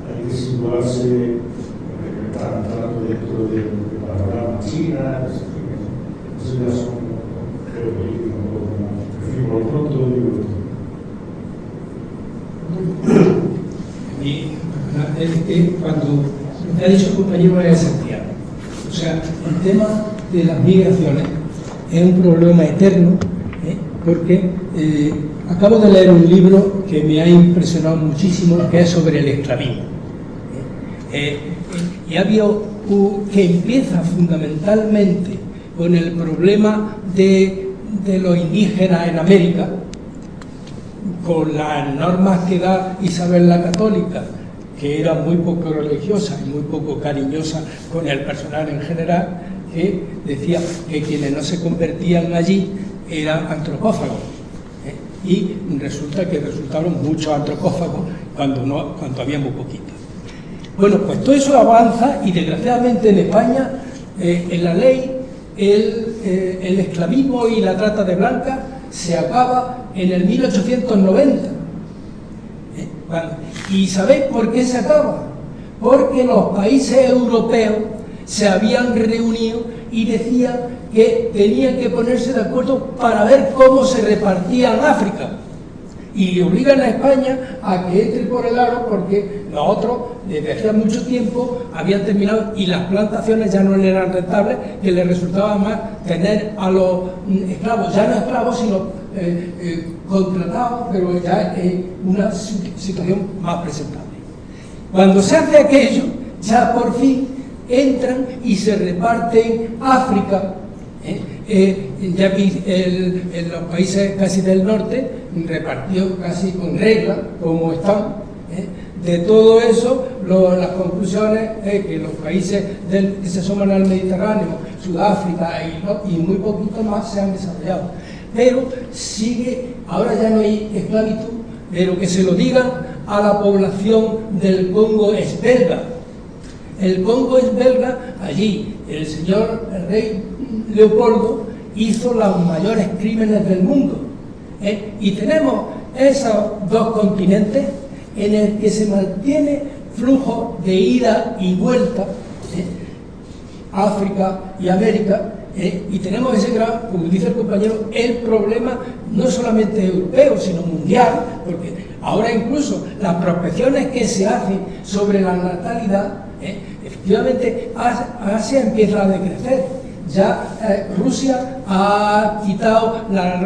hay que situarse, estar entrando dentro del panorama China, eso ya son geopolíticos un poco más. En fin, por lo pronto digo Y es que cuando lo que ha dicho el compañero es esencial. O sea, el tema de las migraciones es un problema eterno, porque acabo de leer un libro que me ha impresionado muchísimo, que es sobre el esclavismo. Y había que empieza fundamentalmente con el problema de los indígenas en América, con las normas que da Isabel la Católica, que era muy poco religiosa y muy poco cariñosa con el personal en general, que decía que quienes no se convertían allí eran antropófagos. Y resulta que resultaron muchos antropófagos cuando había muy poquitos. Bueno, pues todo eso avanza y desgraciadamente en España, en la ley, el esclavismo y la trata de blancas se acaba en el 1890. ¿Y sabéis por qué se acaba? Porque los países europeos se habían reunido y decían que tenían que ponerse de acuerdo para ver cómo se repartían África. Y obligan a España a que entre por el aro porque los otros, desde hacía mucho tiempo, habían terminado y las plantaciones ya no le eran rentables, que les resultaba más tener a los esclavos, ya no esclavos, sino contratados, pero ya en una situación más presentable. Cuando se hace aquello, ya por fin entran y se reparten África. Ya vi en los países casi del norte, repartidos casi con regla, como están. De todo eso, las conclusiones es que los países que se asoman al Mediterráneo, Sudáfrica y muy poquito más se han desarrollado. Pero sigue, ahora ya no hay esclavitud, pero que se lo digan a la población del Congo es belga. El Congo es belga, allí el rey Leopoldo hizo los mayores crímenes del mundo. Y tenemos esos dos continentes en el que se mantiene flujo de ida y vuelta, África y América, y tenemos ese gran, como dice el compañero, el problema no solamente europeo, sino mundial, porque ahora incluso las prospecciones que se hacen sobre la natalidad, efectivamente Asia empieza a decrecer. Ya Rusia ha quitado la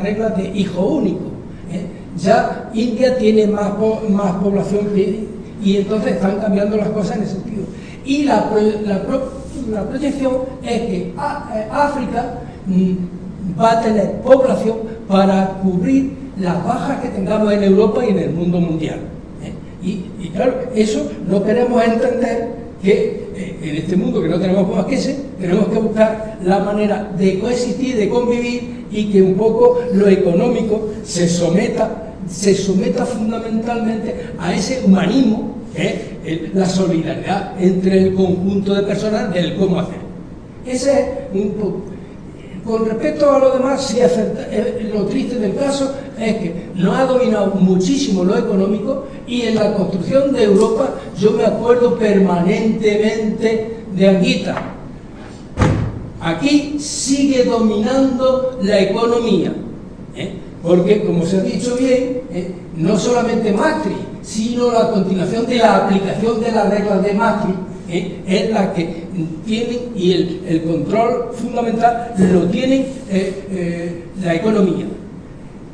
regla de hijo único. Ya India tiene más población y entonces están cambiando las cosas en ese sentido. Y la proyección es que África va a tener población para cubrir las bajas que tengamos en Europa y en el mundo mundial. Y claro, eso no queremos entender que en este mundo que no tenemos más que ese, tenemos que buscar la manera de coexistir, de convivir y que un poco lo económico se someta fundamentalmente a ese humanismo, la solidaridad entre el conjunto de personas del cómo hacer. Ese es un poco. Con respecto a lo demás, sí, lo triste del caso es que nos ha dominado muchísimo lo económico y en la construcción de Europa yo me acuerdo permanentemente de Anguita. Aquí sigue dominando la economía, porque, como se ha dicho bien, no solamente Maastricht, sino la continuación de la aplicación de las reglas de Maastricht, es la que tienen, y el control fundamental lo tienen la economía.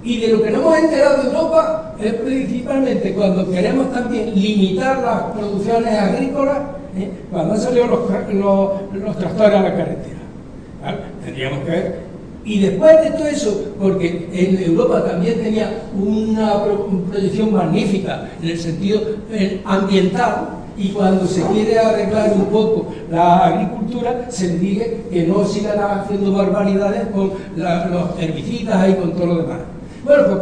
Y de lo que no hemos enterado de Europa es principalmente cuando queremos también limitar las producciones agrícolas, cuando han salido los tractores a la carretera. ¿Vale? Tendríamos que ver. Y después de todo eso, porque en Europa también tenía una proyección magnífica en el sentido ambiental, y cuando se quiere arreglar un poco la agricultura, se le dice que no sigan haciendo barbaridades con los herbicidas y con todo lo demás. Bueno, pues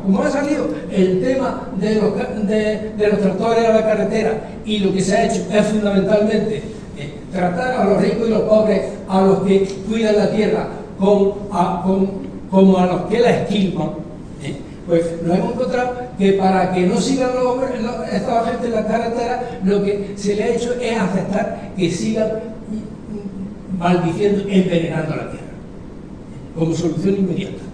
como ha salido el tema de los tractores a la carretera, y lo que se ha hecho es fundamentalmente tratar a los ricos y los pobres, a los que cuidan la tierra, como a los que la esquilman, pues nos hemos encontrado que para que no sigan esta gente en la carretera, lo que se le ha hecho es aceptar que sigan maldiciendo, envenenando la tierra, como solución inmediata.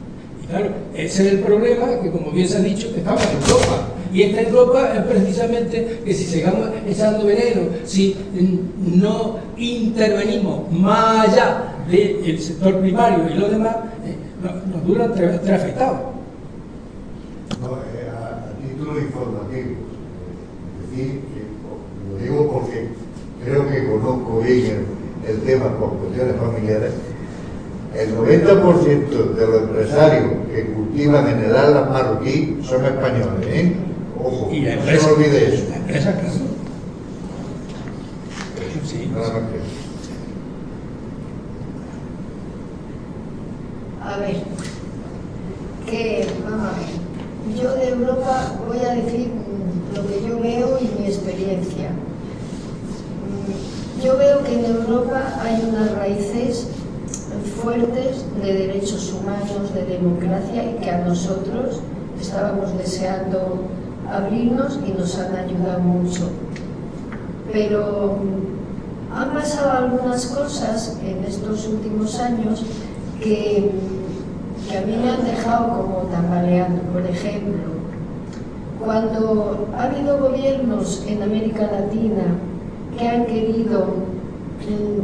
Y claro, ese es el problema, que como bien se ha dicho, estamos en Europa. Y esta Europa es precisamente que si sigamos echando veneno, si no intervenimos más allá del sector primario y lo demás, nos duran tres afectados. No, a título informativo, es decir, lo digo porque creo que conozco bien el tema por cuestiones familiares. El 90% de los empresarios que cultivan en el ala marroquí son españoles, Ojo, y la no empresa, se olvide eso. La empresa, claro. Sí. Nada más que eso. A ver, vamos a ver. Yo de Europa voy a decir lo que yo veo y mi experiencia. Yo veo que en Europa hay unas raíces fuertes de derechos humanos, de democracia, y que a nosotros estábamos deseando abrirnos y nos han ayudado mucho. Pero han pasado algunas cosas en estos últimos años que a mí me han dejado como tambaleando. Por ejemplo, cuando ha habido gobiernos en América Latina que han querido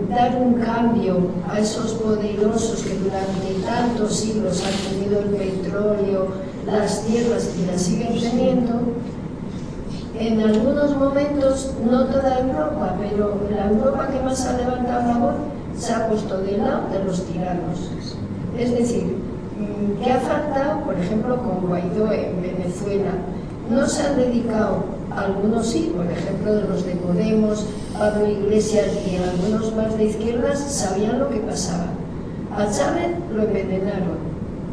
dar un cambio a esos poderosos que durante tantos siglos han tenido el petróleo, las tierras y las siguen teniendo, en algunos momentos, no toda Europa, pero la Europa que más ha levantado la voz se ha puesto del lado de los tiranos. Es decir, ¿qué ha faltado? Por ejemplo, con Guaidó en Venezuela. No se han dedicado, algunos sí, por ejemplo, de los de Podemos, Pablo Iglesias y algunos más de izquierdas, sabían lo que pasaba. A Chávez lo envenenaron,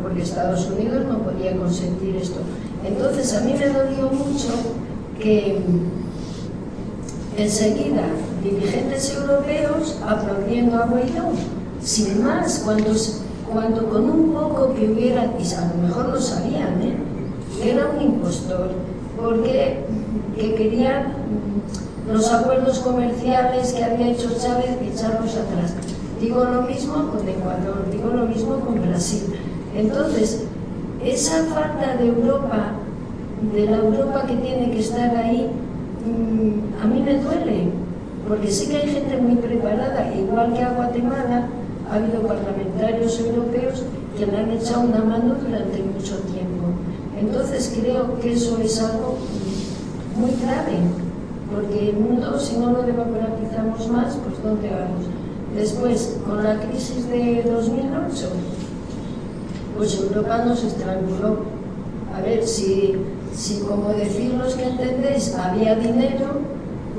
porque Estados Unidos no podía consentir esto. Entonces, a mí me dolió mucho que enseguida dirigentes europeos aplaudiendo a Guaidó, sin más, cuando con un poco que hubiera, y a lo mejor lo sabían, que era un impostor, porque que querían los acuerdos comerciales que había hecho Chávez echarlos atrás. Digo lo mismo con Ecuador, digo lo mismo con Brasil. Entonces, esa falta de Europa, de la Europa que tiene que estar ahí, a mí me duele, porque sé que hay gente muy preparada, igual que a Guatemala, ha habido parlamentarios europeos que le han echado una mano durante mucho tiempo. Entonces creo que eso es algo muy grave, porque el mundo, si no lo democratizamos más, pues ¿dónde vamos? Después, con la crisis de 2008, pues Europa nos estranguló. A ver, si como decís los que entendéis, había dinero,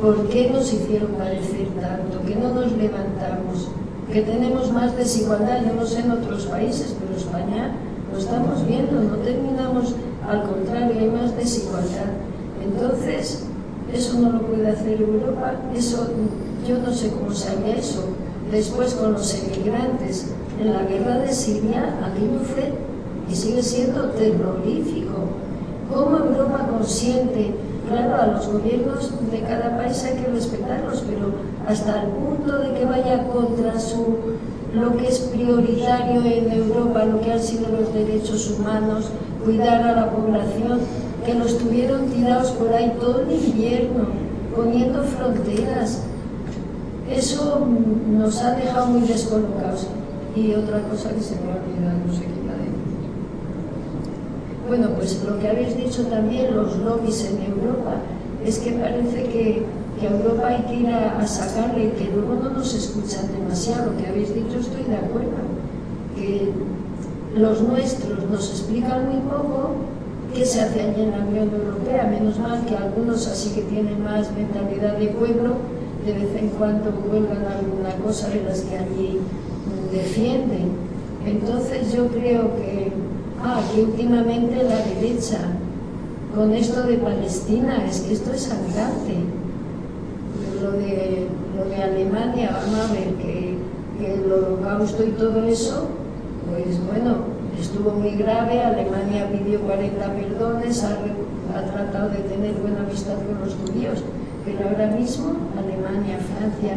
¿por qué nos hicieron padecer tanto? ¿Que no nos levantamos? ¿Que tenemos más desigualdad? Yo no sé en otros países, pero España lo estamos viendo, no terminamos, al contrario, hay más desigualdad. Entonces, eso no lo puede hacer Europa, eso, yo no sé cómo se haría eso. Después, con los emigrantes, en la guerra de Siria, aquello fue y sigue siendo terrorífico. ¿Cómo Europa consiente? Claro, a los gobiernos de cada país hay que respetarlos, pero hasta el punto de que vaya contra lo que es prioritario en Europa, lo que han sido los derechos humanos, cuidar a la población, que los tuvieron tirados por ahí todo el invierno, poniendo fronteras. Eso nos ha dejado muy descolocados. Y otra cosa que se me ha olvidado, no sé qué iba a decir. Bueno, pues lo que habéis dicho también, los lobbies en Europa, es que parece que a Europa hay que ir a sacarle y que luego no nos escuchan demasiado. Lo que habéis dicho estoy de acuerdo, que los nuestros nos explican muy poco qué se hace allí en la Unión Europea. Menos mal que algunos así que tienen más mentalidad de pueblo, de vez en cuando cuelgan alguna cosa de las que allí defienden. Entonces yo creo que últimamente la derecha, con esto de Palestina, es que esto es sangrante. Lo de Alemania, vamos a ver, que el holocausto y todo eso, pues bueno, estuvo muy grave. Alemania pidió 40 perdones, ha tratado de tener buena amistad con los judíos, pero ahora mismo Alemania, Francia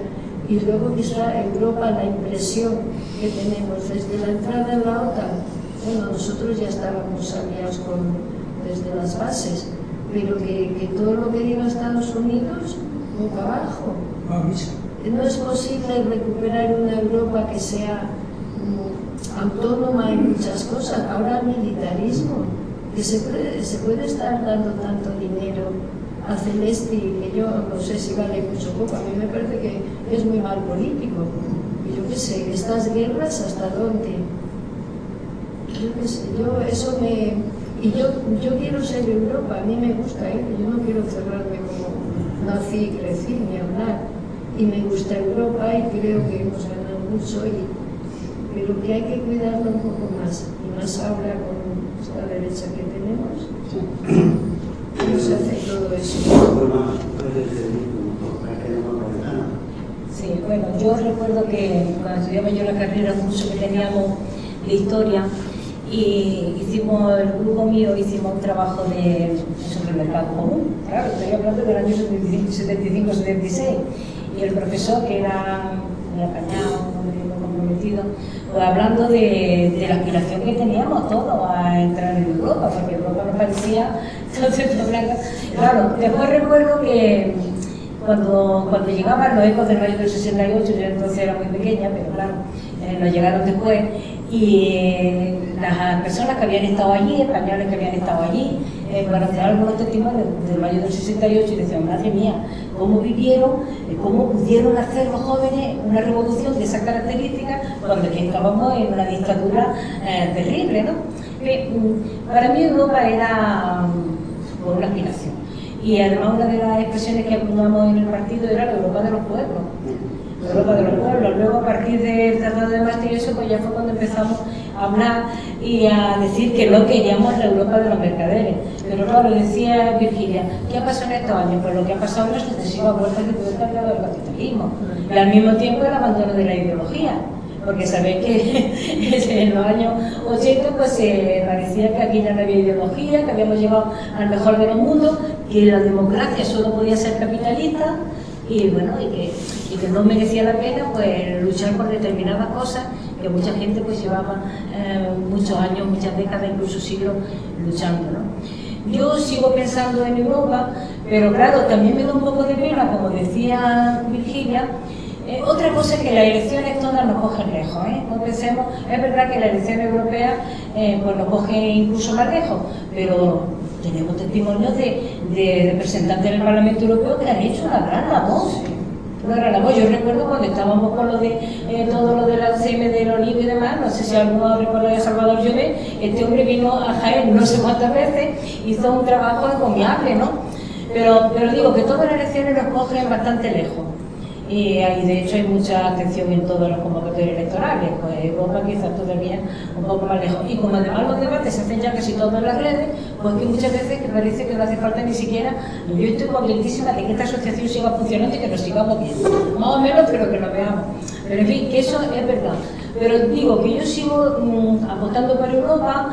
y luego quizá Europa, la impresión que tenemos desde la entrada en la OTAN, bueno, nosotros ya estábamos aliados desde las bases, pero que todo lo que diga Estados Unidos, boca abajo. No es posible recuperar una Europa que sea autónoma en muchas cosas. Ahora el militarismo, que se puede estar dando tanto dinero a Zelensky, que yo no sé si vale mucho o poco, a mí me parece que es muy mal político. Y yo qué sé, estas guerras, ¿hasta dónde? Yo qué sé, yo quiero ser Europa, a mí me gusta, yo no quiero cerrarme como nací y crecí, ni hablar. Y me gusta Europa y creo que hemos ganado mucho, pero que hay que cuidarlo un poco más, y más ahora con esta derecha que tenemos. No se hace todo eso. Sí, bueno, yo recuerdo que cuando estudiaba yo la carrera, un curso que teníamos de historia, y hicimos, el grupo mío hicimos un trabajo sobre el mercado común, claro, estoy hablando del año 75-76, y el profesor, que era apañado, muy comprometido, pues hablando de la aspiración que teníamos todos a entrar en Europa, porque Europa nos parecía, entonces, claro, después recuerdo que cuando llegaban los ecos del mayo del 68, yo entonces era muy pequeña, pero claro, nos llegaron después, y las personas que habían estado allí, españoles que habían estado allí, para hacer algunos testimonios del mayo del 68, y decían, madre mía, cómo vivieron, cómo pudieron hacer los jóvenes una revolución de esas características cuando aquí estábamos en una dictadura terrible, ¿no? Para mí Europa era una aspiración. Y además una de las expresiones que acuñamos en el partido era la Europa de los pueblos. La Europa de los pueblos. Luego, a partir del Tratado de Maastricht, eso pues ya fue cuando empezamos a hablar y a decir que no queríamos la Europa de los mercaderes. Pero claro, decía Virgilia, ¿qué ha pasado en estos años? Pues lo que ha pasado es la sucesiva vuelta que tuvo el cambiado del capitalismo. Y al mismo tiempo el abandono de la ideología. Porque sabéis que en los años 80 pues parecía que aquí ya no había ideología, que habíamos llegado al mejor de los mundos, que la democracia solo podía ser capitalista y bueno, y que no merecía la pena pues luchar por determinadas cosas que mucha gente pues llevaba muchos años, muchas décadas, incluso siglos luchando, ¿no? Yo sigo pensando en Europa, pero claro, también me da un poco de pena, como decía Virgilia. Otra cosa es que las elecciones todas nos cogen lejos, no pensemos, es verdad que la elección europea pues nos coge incluso más lejos, pero tenemos testimonios de representantes del Parlamento Europeo que han hecho una gran labor. Una gran labor. Yo recuerdo cuando estábamos con lo de todo lo del Alzheimer, del olivo y demás, no sé si alguno recuerda a Salvador Llobet, este hombre vino a Jaén no sé cuántas veces, hizo un trabajo encomiable, ¿no? Pero digo que todas las elecciones nos cogen bastante lejos. Y de hecho hay mucha atención en todas las convocatorias electorales, pues Europa quizás todavía un poco más lejos. Y como además los debates se hacen ya casi todos en las redes, pues que muchas veces que parece que no hace falta ni siquiera, yo estoy contentísima de que esta asociación siga funcionando y que nos sigamos viendo, más o menos, pero que lo veamos. Pero en fin, que eso es verdad. Pero digo que yo sigo apostando por Europa,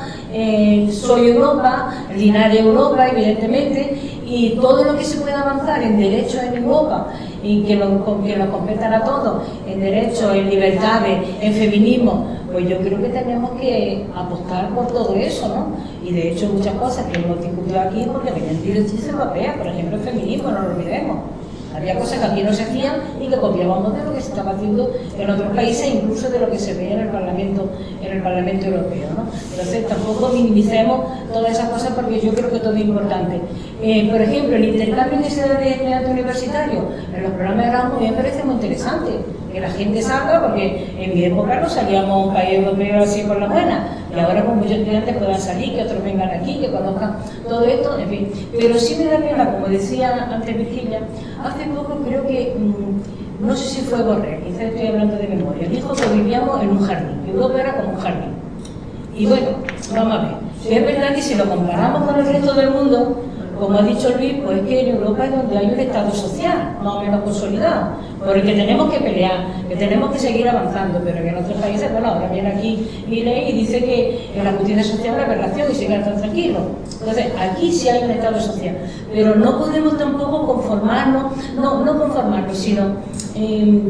soy Europa, Linares Europa, evidentemente, y todo lo que se pueda avanzar en derechos en Europa y que nos competan a todos, en derechos, en libertades, en feminismo, pues yo creo que tenemos que apostar por todo eso, ¿no? Y de hecho muchas cosas que hemos discutido aquí porque venían directrices europeas, por ejemplo el feminismo, no lo olvidemos. Había cosas que aquí no se hacían y que copiábamos de lo que se estaba haciendo en otros países, incluso de lo que se veía en el Parlamento Europeo, ¿no? Entonces tampoco minimicemos todas esas cosas porque yo creo que todo es importante. Por ejemplo, el intercambio de edad de estudiante universitario en los programas de Erasmus me parece muy interesante, que la gente salga, porque en mi época no salíamos a un país europeo así por la buena, y ahora con muchos estudiantes puedan salir, que otros vengan aquí, que conozcan todo esto, en fin. Pero sí me da pena, como decía antes Virgilia, hace poco creo que, no sé si fue Borrell, quizás estoy hablando de memoria, dijo que vivíamos en un jardín, que Europa era como un jardín. Y bueno, vamos a ver, es verdad que si lo comparamos con el resto del mundo, como ha dicho Luis, pues es que en Europa es donde hay un Estado social, más o menos consolidado, por el que tenemos que pelear, que tenemos que seguir avanzando, pero que en otros países, bueno, ahora viene aquí Milei y dice que en la justicia social es la aberración y sigan tan tranquilos. Entonces, aquí sí hay un Estado social, pero no podemos tampoco conformarnos, no conformarnos, sino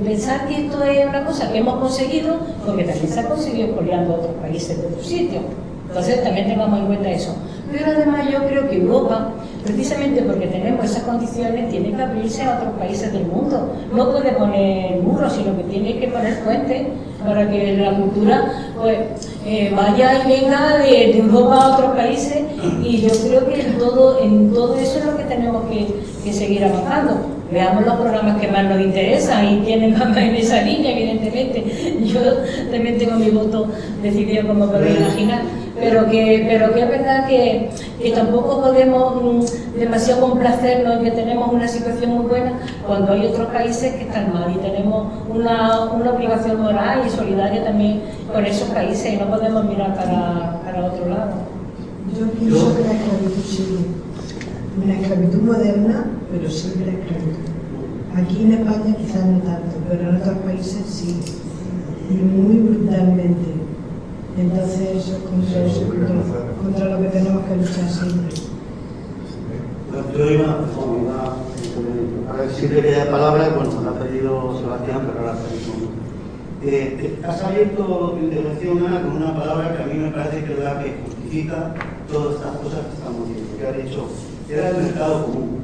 pensar que esto es una cosa que hemos conseguido, porque también se ha conseguido expoliando a otros países de otros sitios. Entonces, también tengamos en cuenta eso. Pero además yo creo que Europa, precisamente porque tenemos esas condiciones, tiene que abrirse a otros países del mundo. No puede poner muros, sino que tiene que poner puentes para que la cultura pues, vaya y venga de Europa a otros países. Y yo creo que en todo eso es lo que tenemos que seguir avanzando. Veamos los programas que más nos interesan y tienen más en esa línea, evidentemente. Yo también tengo mi voto decidido, como podéis imaginar, pero que es verdad que tampoco podemos demasiado complacernos en que tenemos una situación muy buena cuando hay otros países que están mal y tenemos una obligación moral y solidaria también con esos países y no podemos mirar para otro lado. Yo pienso que la esclavitud sigue. Una esclavitud moderna, pero siempre la esclavitud. Aquí en España quizás no tanto, pero en otros países sí, y muy brutalmente. Entonces eso es contra lo que tenemos que luchar siempre. Yo iba a decir que haya palabras, bueno, me la ha pedido Sebastián, pero ahora pedimos. Has abierto tu intervención, Ana, con una palabra que a mí me parece que es la que justifica todas estas cosas que estamos viendo, que ha dicho, era el mercado común.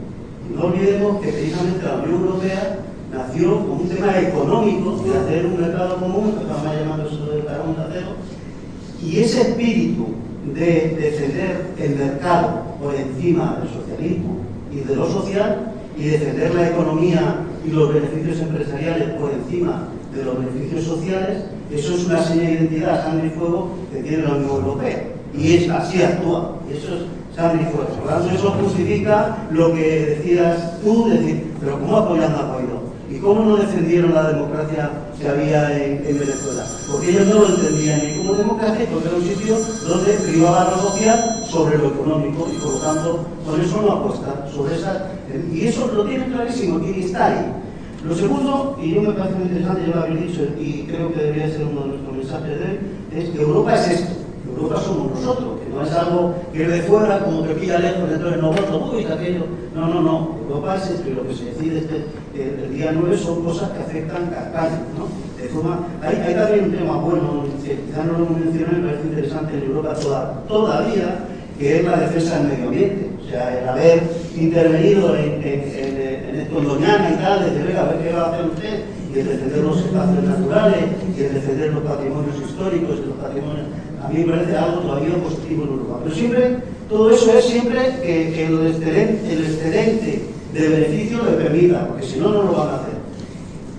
Y no olvidemos que precisamente la Unión Europea nació como un tema económico de hacer un mercado común, que estamos llamando eso del carbón de acero, y ese espíritu de defender el mercado por encima del socialismo y de lo social, y defender la economía y los beneficios empresariales por encima de los beneficios sociales, eso es una seña de identidad, sangre y fuego que tiene la Unión Europea. Y es así actúa, y eso es sangre y fuego. Por lo tanto, eso justifica lo que decías tú, decir, pero ¿cómo apoyando a Guaidó? ¿Y cómo no defendieron la democracia que había en Venezuela? Porque ellos no lo entendían ni como democracia, porque era un sitio donde privaba lo social sobre lo económico, y por lo tanto, por eso no apuestan sobre esa. Y eso lo tienen clarísimo, y está ahí. Lo segundo, y yo me parece muy interesante, yo lo había dicho, y creo que debería ser uno de nuestros mensajes de él, es que Europa es esto. Europa somos nosotros, que no es algo que de fuera, como que pilla lejos, entonces no voto, uy, aquello. No. Europa es esto, y lo que se decide el día 9 son cosas que afectan a España, ¿no? De forma, hay también un tema bueno, que quizás no lo hemos mencionado, me parece interesante en Europa todavía, que es la defensa del medio ambiente. O sea, el haber intervenido en esto en Doñana y tal, desde venga, a ver qué va a hacer usted, y el defender los espacios naturales, y el defender los patrimonios históricos, y los patrimonios, a mí me parece algo todavía positivo en Europa. Pero siempre, todo eso es siempre que el excedente de beneficio le permita, porque si no, no lo van a hacer.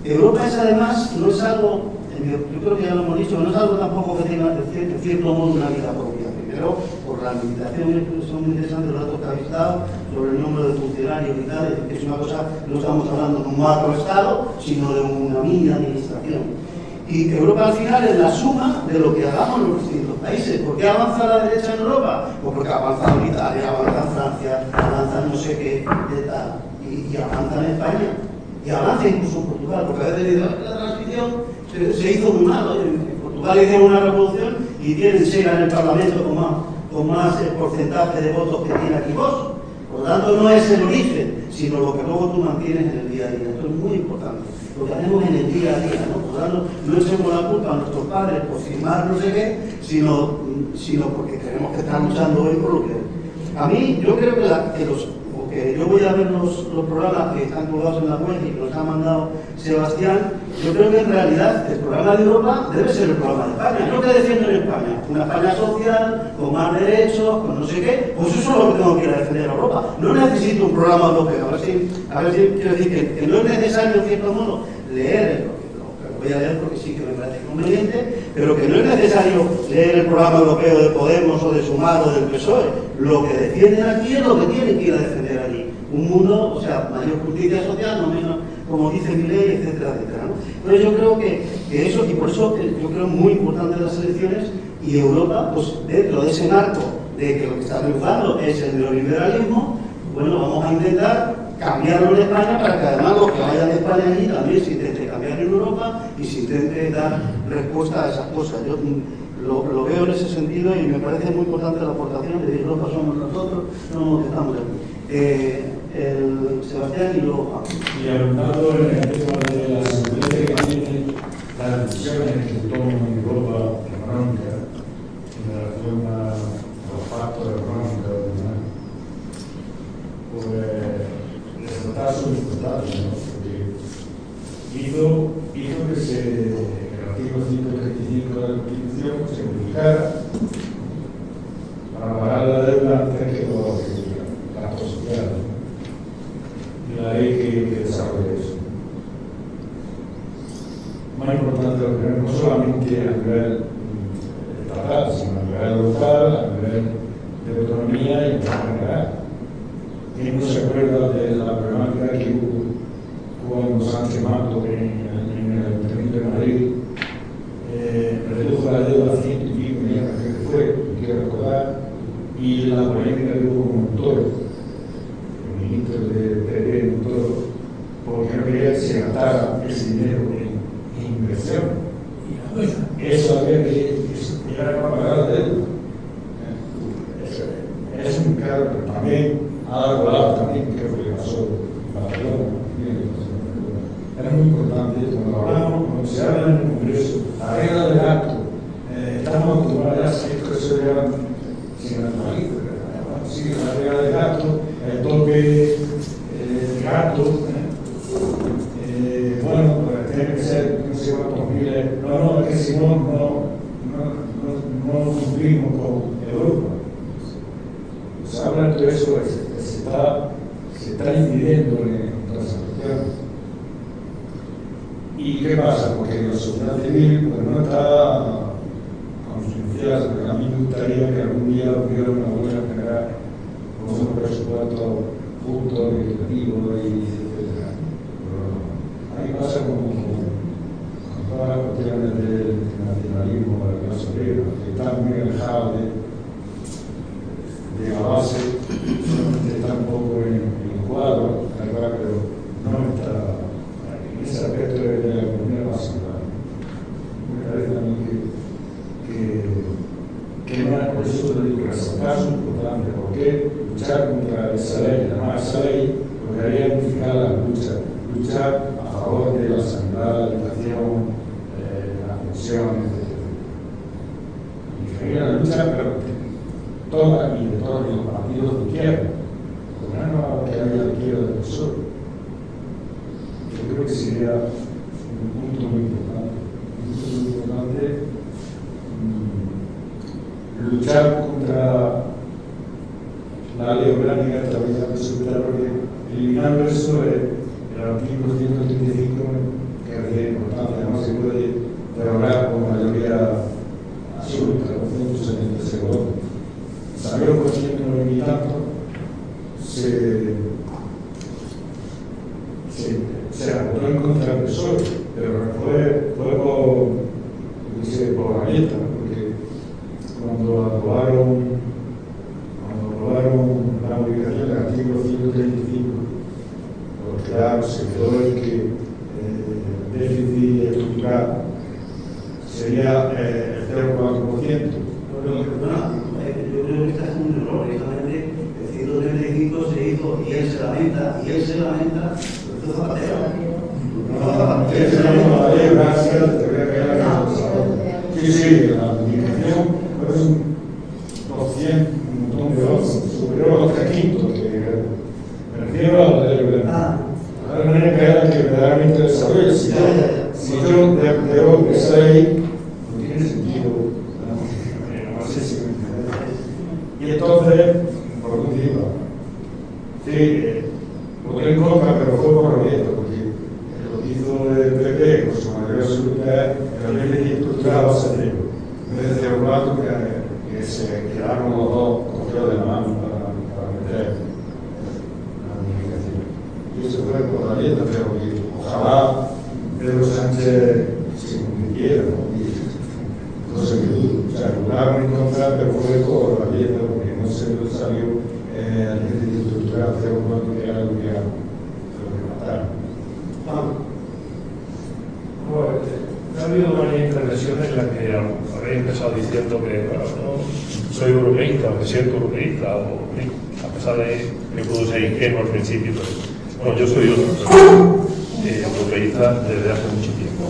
Europa es además, no es algo, yo creo que ya lo hemos dicho, no es algo tampoco que tenga de cierto modo una vida propia. Primero, por las limitaciones, que son muy interesantes los datos que habéis dado sobre el número de funcionarios y tal, que es una cosa, no estamos hablando de un macroestado, sino de una mini administración. Y Europa al final es la suma de lo que hagamos los distintos países. ¿Por qué avanza la derecha en Europa? Pues porque avanza en Italia, avanza en Francia, avanza en no sé qué, tal, y avanza en España, y avanza incluso en Portugal, porque a veces la transición se hizo muy mal. En Portugal hicieron una revolución y tienen Sega en el Parlamento con más porcentaje de votos que tiene aquí vos. Por lo tanto, no es el origen, sino lo que luego tú mantienes en el día a día. Esto es muy importante. Lo que hacemos en el día a día, ¿no? Por lo tanto, no echemos la culpa a nuestros padres por firmar no sé qué, sino porque tenemos que estar luchando hoy por lo que. A mí, yo creo que yo voy a ver los programas que están colgados en la web y que nos ha mandado Sebastián. Yo creo que en realidad el programa de Europa debe ser el programa de España. Yo que defiendo en España, una España social, con más derechos, con no sé qué, pues eso es lo que tengo que ir a defender a Europa. No necesito un programa europeo. A ver si quiero decir que no es necesario, en cierto modo, leer lo voy a leer porque sí que me parece conveniente, pero que no es necesario leer el programa europeo de Podemos o de Sumar o del PSOE. Lo que defienden aquí es lo que tienen que ir a defender allí. Un mundo, o sea, mayor justicia social, no menos, como dice mi ley, etcétera, etcétera, ¿no? Entonces yo creo que eso, y por eso yo creo muy importante las elecciones, y Europa, pues dentro de ese marco de que lo que está triunfando es el neoliberalismo, bueno, vamos a intentar cambiarlo en España para que además los que vayan de España allí también se intente cambiar en Europa y se intente dar respuesta a esas cosas. Yo lo veo en ese sentido y me parece muy importante la aportación de Europa somos nosotros, no los que estamos aquí. Sebastián y luego Juan. Y hablando en el tema de las influencias que tienen las decisiones que toman en Europa económica en relación a los pactos económicos, pues resultados son disfrutados, ¿no? Porque hizo que el artículo 135 de la Constitución se modificara para pagar la deuda antes que los gastos sociales. Y la ley que desarrolla eso. Más importante lo que no solamente a nivel estatal, sino a nivel local, a nivel de autonomía y en general. ¿Quién no se acuerda de la problemática que hubo cuando Sánchez Mato en el Ayuntamiento de Madrid redujo la deuda a 100 y pico millones, que fue, quiero recordar, y la polémica que hubo con Montoro, el ministro de PD Montoro, porque no quería gastara ese dinero en inversión. Eso había que llegar a pagar de él. Es un caso que también ha dado lado también, creo que le pasó en Barcelona. Era muy importante cuando hablamos, cuando se habla en el Congreso, la regla del acto. Estamos acostumbrados a esto, eso ya sin naturalista. Sí, la regla del gato, el toque del gato, bueno, pues tiene que ser no sé cuántos miles, no, es que si no cumplimos con Europa. Se habla de todo eso, se está incidiendo en todas esas cuestiones. ¿Y qué pasa? Porque la sociedad civil pues, no está concienciada, porque a mí me gustaría que algún día hubiera una buena general con un presupuesto justo, equitativo y etc. Ahí pasa como con todas las cuestiones del nacionalismo de la clase obrera, que están muy alejados de la base, solamente está un poco en el cuadro, pero no está en ese aspecto de la economía básica. Me parece a mí que no es por eso de resaltar su importante, porque luchar contra esa ley, además esa ley lo que haría unificar la luchar a favor de la sanidad, la educación, la pensión, etc. Unificaría la lucha, pero toda y de todos los partidos de izquierda, porque no que haya la izquierda del PSOE. Yo creo que sería un punto muy importante, luchar contra la ley orgánica de estabilidad presupuestaria, eliminando eso el artículo 135, que es importante, además se puede derogar con mayoría absoluta, 276 votos. Salió por 190 y tanto, se votó en contra del PSOE, pero fue por la dieta, porque cuando aprobaron la modificación del artículo 135, porque claro, se quedó el que el déficit estructural sería el 0,4%. Yo creo que está es un error, precisamente el 135 se hizo y él se lamenta, esto es Zapatero. Sí, la modificación es un 200, un montón de otros, superior a los 3 quintos, que me refiero a la ley orgánica. De manera que era que verdaderamente desarrolla. Si yo debo que esa ley no tiene sentido, no sé si me entiendes. Y entonces, por un motivo, sí, voté en contra, pero fue por abierto, porque lo que hizo el PP con su mayoría absoluta es el déficit estructural va a ser cero. En vez de 0,4, que se quedaron los dos cogidos de la mano para meter la modificación. Y eso fue por la dieta, pero que ojalá Pedro Sánchez se convirtiera, ¿no? No sé qué dudo. O sea, regularon en contra, pero fue por la dieta, porque no se salió el déficit estructural 0,4, que era lo que mataron. Bueno, ha habido varias intervenciones en las que habéis empezado diciendo que bueno, no soy europeísta o me siento europeísta, o a pesar de que puedo ser ingenuo al principio, pero bueno, yo soy europeísta desde hace mucho tiempo.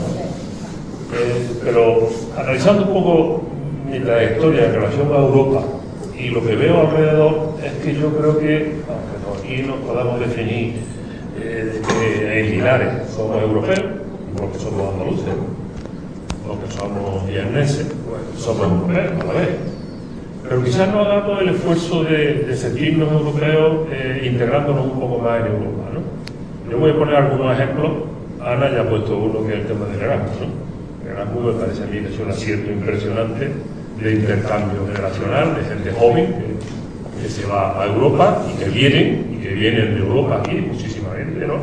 Pero analizando un poco mi trayectoria en relación a Europa y lo que veo alrededor, es que yo creo que, aunque aquí nos podamos definir que en Linares somos europeos, porque somos andaluces, porque somos villaneses, pues somos europeos a la vez. Pero quizás no hagamos el esfuerzo de sentirnos europeos integrándonos un poco más en Europa, ¿no? Yo voy a poner algunos ejemplos. Ana ya ha puesto uno, que es el tema del Erasmus, ¿no? El Erasmus me parece a mí que es un acierto impresionante de intercambio generacional, de gente joven que se va a Europa y que vienen de Europa aquí, muchísima gente, ¿no?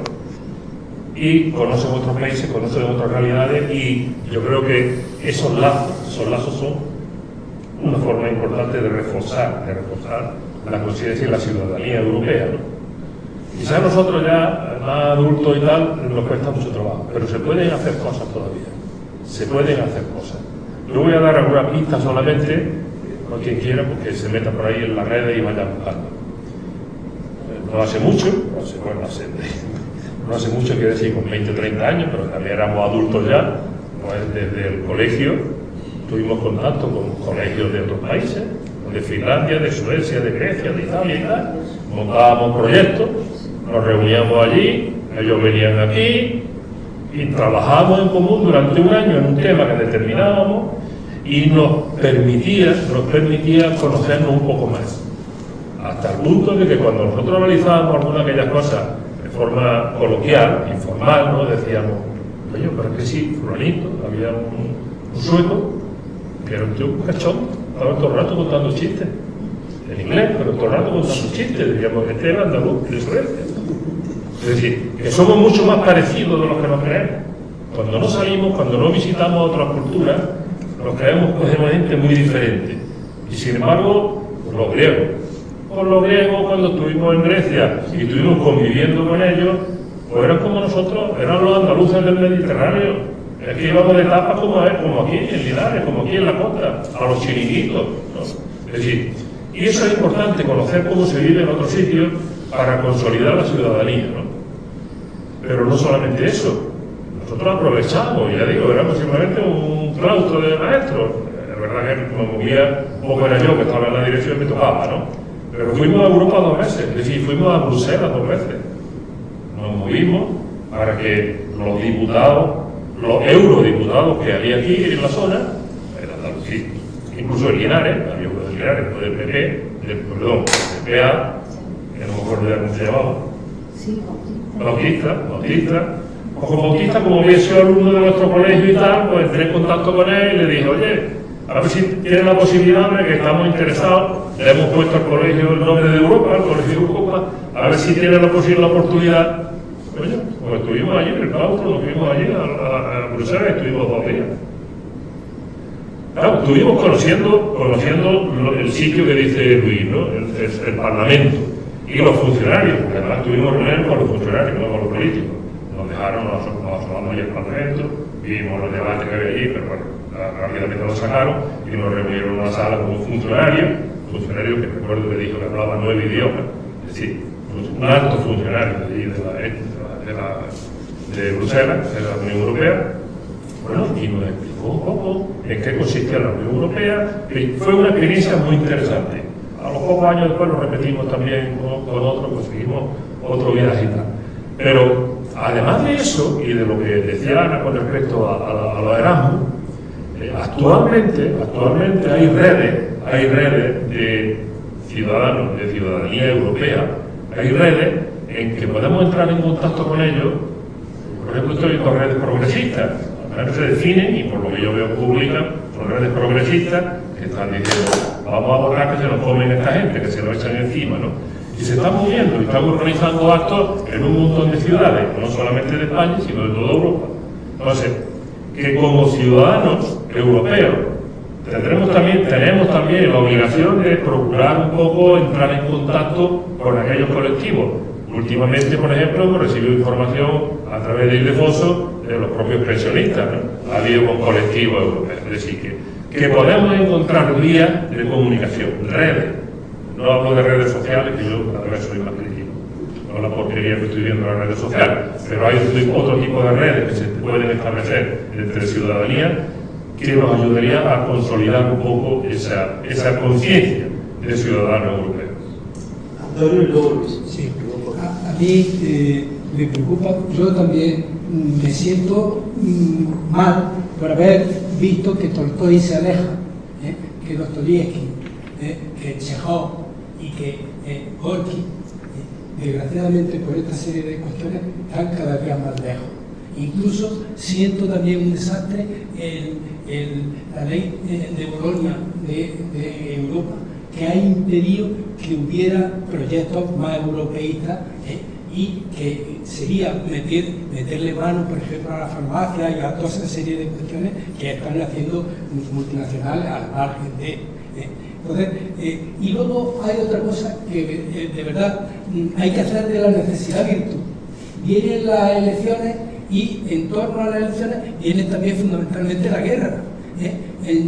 Y conocen otros países, conocen otras realidades, y yo creo que esos lazos son una forma importante de reforzar la conciencia y la ciudadanía europea, ¿no? Quizás a nosotros ya, más adultos y tal, nos cuesta mucho trabajo, pero se pueden hacer cosas todavía. Se pueden hacer cosas. Yo voy a dar alguna pista solamente, a quien quiera, porque se meta por ahí en las redes y vaya buscando. No hace mucho, no hace mucho, quiero decir, con 20 o 30 años, pero también éramos adultos ya, pues desde el colegio tuvimos contacto con colegios de otros países, de Finlandia, de Suecia, de Grecia, de Italia y tal. Montábamos proyectos, nos reuníamos allí, ellos venían aquí y trabajábamos en común durante un año en un tema que determinábamos y nos permitía conocernos un poco más. Hasta el punto de que cuando nosotros analizábamos alguna de aquellas cosas de forma coloquial, informal, ¿no? Decíamos, oye, pero es que sí, fulanito, había un sueco que era un tío cachón, estaba todo el rato contando chistes, en inglés, pero todo el rato contando chistes, diríamos, este era andaluz, de Suecia. Es decir, que somos mucho más parecidos de los que nos creemos. Cuando no salimos, cuando no visitamos otras culturas, nos creemos gente muy diferente. Y sin embargo, los griegos. Con los griegos, cuando estuvimos en Grecia y estuvimos conviviendo con ellos, pues eran como nosotros, eran los andaluces del Mediterráneo. Es que íbamos de tapas como aquí en Linares, como aquí en la costa, a los chiringuitos, ¿no? Es decir, y eso es importante, conocer cómo se vive en otros sitios para consolidar la ciudadanía, ¿no? Pero no solamente eso, nosotros aprovechamos, ya digo, éramos simplemente un claustro de maestros. Es verdad que me movía un poco, era yo que estaba en la dirección que me tocaba, ¿no? Pero fuimos a Europa 2 veces, es decir, fuimos a Bruselas 2 veces. Nos movimos para que los diputados, los eurodiputados que había aquí en la zona, en Andalucía, incluso en Linares, había uno de Linares, del PP, del PA, que no me acuerdo ya cómo se llamaba. Sí, Bautista. Bautista, como había sido alumno de nuestro colegio y tal, pues entré en contacto con él y le dije, oye, a ver si tiene la posibilidad, de que estamos interesados, le hemos puesto al colegio el nombre de Europa, el colegio de Europa, a ver si tiene la oportunidad. Oye, pues estuvimos allí en el claustro, nos fuimos allí a Bruselas y estuvimos 2 días. Claro, estuvimos conociendo el sitio que dice Luis, ¿no? El Parlamento y los funcionarios, porque además tuvimos reuniones con los funcionarios, no con los políticos. Nos dejaron, nos asomamos allí al Parlamento, vimos los debates que había allí, pero bueno, rápidamente lo sacaron y nos reunieron en una sala con un funcionario que recuerdo que dijo que hablaba 9 idiomas, es decir, un alto funcionario de allí, de Bruselas, de la Unión Europea. Bueno, y nos explicó un poco en qué consistía la Unión Europea, y fue una experiencia muy interesante. A los pocos años después lo repetimos también con otros, conseguimos otro viaje y tal. Pero además de eso, y de lo que decía Ana con respecto a los Erasmus, actualmente hay redes de ciudadanos, de ciudadanía europea, hay redes en que podemos entrar en contacto con ellos. Por ejemplo, estoy con redes progresistas, a se definen, y por lo que yo veo publican, son redes progresistas que están diciendo, vamos a borrar que se nos comen esta gente, que se lo echan encima, ¿no? Y se están moviendo y están organizando actos en un montón de ciudades, no solamente de España, sino de toda Europa. Entonces, que como ciudadanos europeos tenemos también la obligación de procurar un poco entrar en contacto con aquellos colectivos. Últimamente, por ejemplo, hemos recibido información a través de Ildefonso de los propios pensionistas, ¿no? Ha habido con colectivos europeos, es decir, que podemos encontrar vías de comunicación, redes. No hablo de redes sociales, que yo cada vez soy más crítico, no la porquería que estoy viendo en las redes sociales, pero hay otro tipo de redes que se pueden establecer entre ciudadanía que nos ayudaría a consolidar un poco esa conciencia de ciudadano europeo. Antonio y luego Luis. Sí, a mí me preocupa, yo también me siento mal por haber visto que Tolstoy se aleja, que Dostoyevsky, que Chekhov y que Gorky, desgraciadamente por esta serie de cuestiones, están cada día más lejos. Incluso siento también un desastre la ley de Bolonia de Europa, que ha impedido que hubiera proyectos más europeístas y que sería meterle mano, por ejemplo, a la farmacia y a toda esa serie de cuestiones que están haciendo multinacionales al margen de... Entonces, y luego hay otra cosa que de verdad hay que hacer de la necesidad virtud. Vienen las elecciones y en torno a las elecciones viene también fundamentalmente la guerra.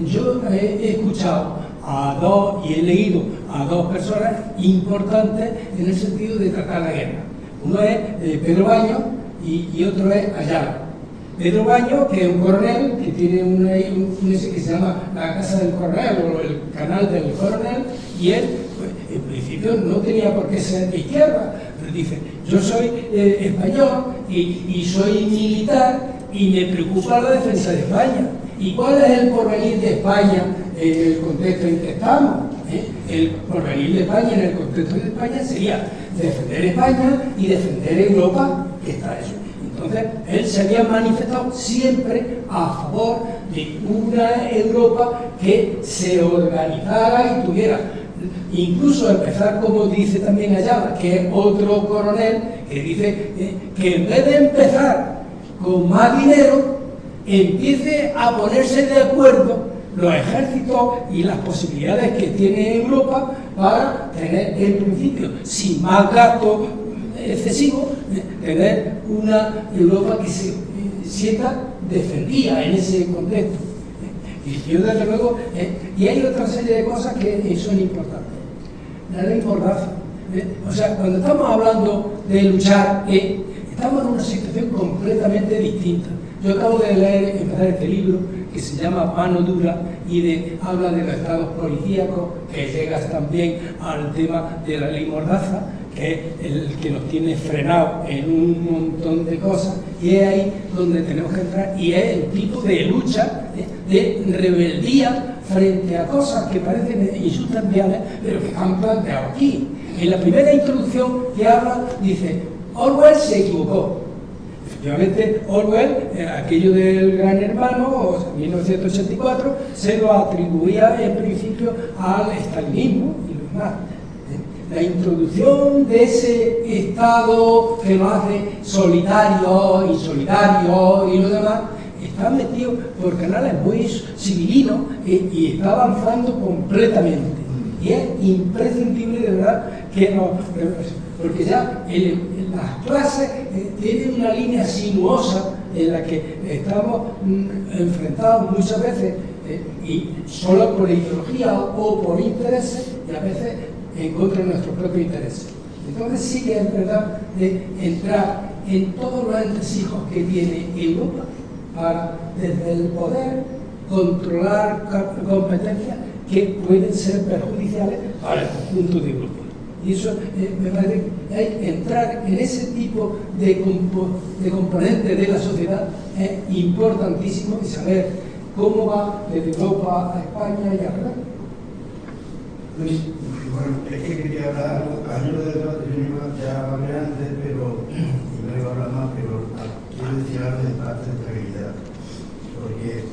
Yo he escuchado a dos y he leído a dos personas importantes en el sentido de tratar la guerra. Uno es Pedro Baños y otro es Ayala. Pedro Baños, que es un coronel, que tiene un que se llama la Casa del Coronel o el Canal del Coronel, y él, pues, en principio no tenía por qué ser de izquierda, pero dice, yo soy español y soy militar y me preocupa la defensa de España. ¿Y cuál es el porvenir de España en el contexto en que estamos? El porvenir de España en el contexto de España sería defender España y defender Europa, que está eso. Entonces, él se había manifestado siempre a favor de una Europa que se organizara y tuviera, incluso empezar, como dice también Ayala, que es otro coronel, que dice que en vez de empezar con más dinero, empiece a ponerse de acuerdo los ejércitos y las posibilidades que tiene Europa para tener, en principio, sin más gasto excesivo, tener una Europa que se sienta defendida en ese contexto. Y yo, desde luego, y hay otra serie de cosas que son importantes. La ley Mordaza. O sea, cuando estamos hablando de luchar, estamos en una situación completamente distinta. Yo acabo de empezar este libro que se llama Mano Dura y habla de los estados policíacos, que llegas también al tema de la ley Mordaza, que es el que nos tiene frenados en un montón de cosas, y es ahí donde tenemos que entrar, y es el tipo de lucha, de rebeldía frente a cosas que parecen insustanciales, pero que están planteadas aquí. En la primera introducción que habla, dice, Orwell se equivocó. Efectivamente, Orwell, aquello del Gran Hermano, o 1984, se lo atribuía en principio al estalinismo y lo demás. La introducción de ese Estado que nos hace solitarios, insolidarios y lo demás, está metido por canales muy civilinos y está avanzando completamente. Y es imprescindible, de verdad, que nos... Porque ya las clases tienen una línea sinuosa en la que estamos enfrentados muchas veces y solo por ideología o por intereses, y a veces en contra de nuestros propios intereses. Entonces sí que es verdad de entrar en todos los entresijos que tiene Europa para, desde el poder, controlar competencias que pueden ser perjudiciales para el conjunto de Europa. Y eso me parece que hay que entrar en ese tipo de componentes de la sociedad es importantísimo, y saber cómo va desde Europa a España y a Europa. Luis. Bueno, es que quería hablar algo, a mí lo del debate yo iba ya hablé antes, pero, y no iba a hablar más, pero quiero decir algo de parte de estabilidad. Porque,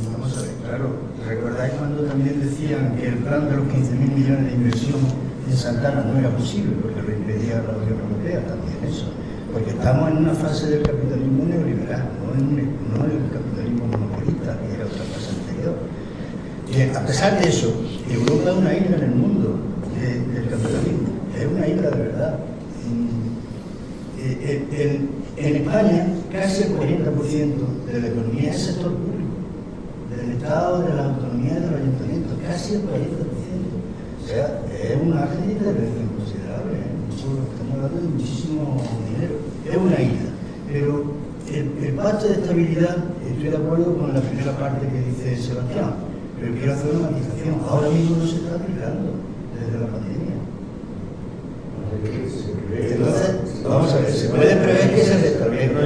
vamos a ver, claro, ¿recordáis cuando también decían que el plan de los 15.000 millones de inversión en Santana no era posible, porque lo impedía la Unión Europea también eso? Porque estamos en una fase del capitalismo neoliberal, no en el capitalismo monopolista, que era otra fase anterior. A pesar de eso, Europa es una isla en el mundo del capitalismo, es una isla de verdad. En España, casi el 40% de la economía es sector público, del Estado, de la autonomía y de los ayuntamientos, casi el 40%. O sea, es una intervención considerable, estamos hablando de muchísimo dinero, es una isla. Pero el pacto de estabilidad, estoy de acuerdo con la primera parte que dice Sebastián, pero quiero hacer una matización. Ahora mismo no se está aplicando desde la pandemia. Entonces, vamos a ver, se puede prever que se restablezca.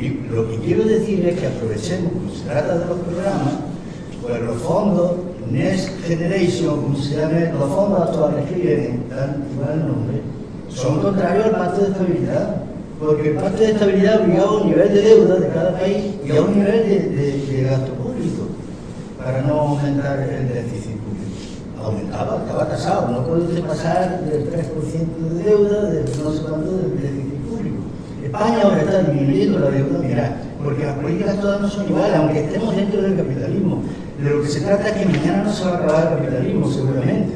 Y lo que quiero decir es que aprovechemos, como se trata de los programas, pues los fondos Next Generation, como se llaman, los fondos actuales que vienen, dan igual el nombre, son contrarios al pacto de estabilidad. Porque el pacto de estabilidad obligaba a un nivel de deuda de cada país y a un nivel de gasto público, para no aumentar el déficit público. Aumentaba, estaba tasado, no puede usted pasar del 3% de deuda, de no sé cuánto del déficit público. España ahora está disminuyendo la deuda, mirad, porque las políticas todas no son iguales, aunque estemos dentro del capitalismo. De lo que se trata es que mañana no se va a acabar el capitalismo, seguramente,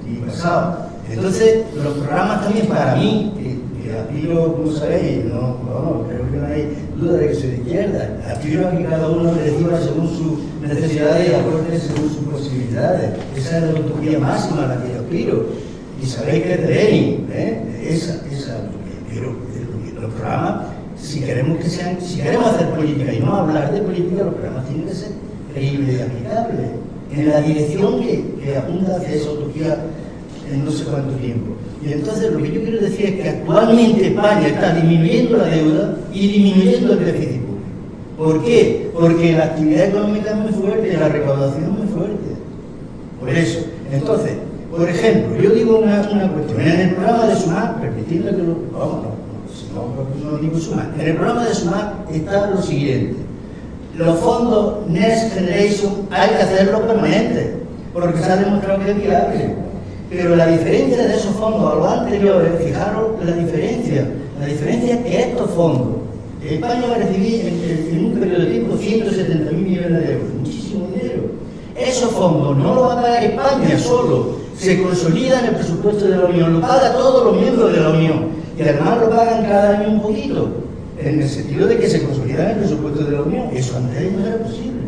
y pasado. Entonces, los programas también para mí, que aspiro, como sabéis, no, creo que no hay duda de que soy de izquierda, aspiro a que cada uno reciba según sus necesidades y aporte según sus posibilidades. Esa es la utopía máxima a la que yo aspiro. Y sabéis que es de Lenin, esa pero los programas, si queremos hacer política y no hablar de política, los programas tienen que ser creíbles y aplicables, en la dirección que apunta hacia esa utopía en no sé cuánto tiempo. Y entonces lo que yo quiero decir es que actualmente España está disminuyendo la deuda y disminuyendo el déficit público. ¿Por qué? Porque la actividad económica es muy fuerte y la recaudación es muy fuerte. Por eso. Entonces, por ejemplo, yo digo una cuestión. En el programa de Sumar, permitidme que no digo Sumar, en el programa de Sumar está lo siguiente. Los fondos Next Generation hay que hacerlos permanentes, porque se ha demostrado que es viable. Pero la diferencia de esos fondos a los anteriores, fijaros la diferencia es que estos fondos, España va a recibir en un periodo de tiempo 170.000 millones de euros, muchísimo dinero. Esos fondos no los va a pagar España solo, se consolida en el presupuesto de la Unión, lo pagan todos los miembros de la Unión, y además lo pagan cada año un poquito, en el sentido de que se consolida en el presupuesto de la Unión. Eso antes no era posible.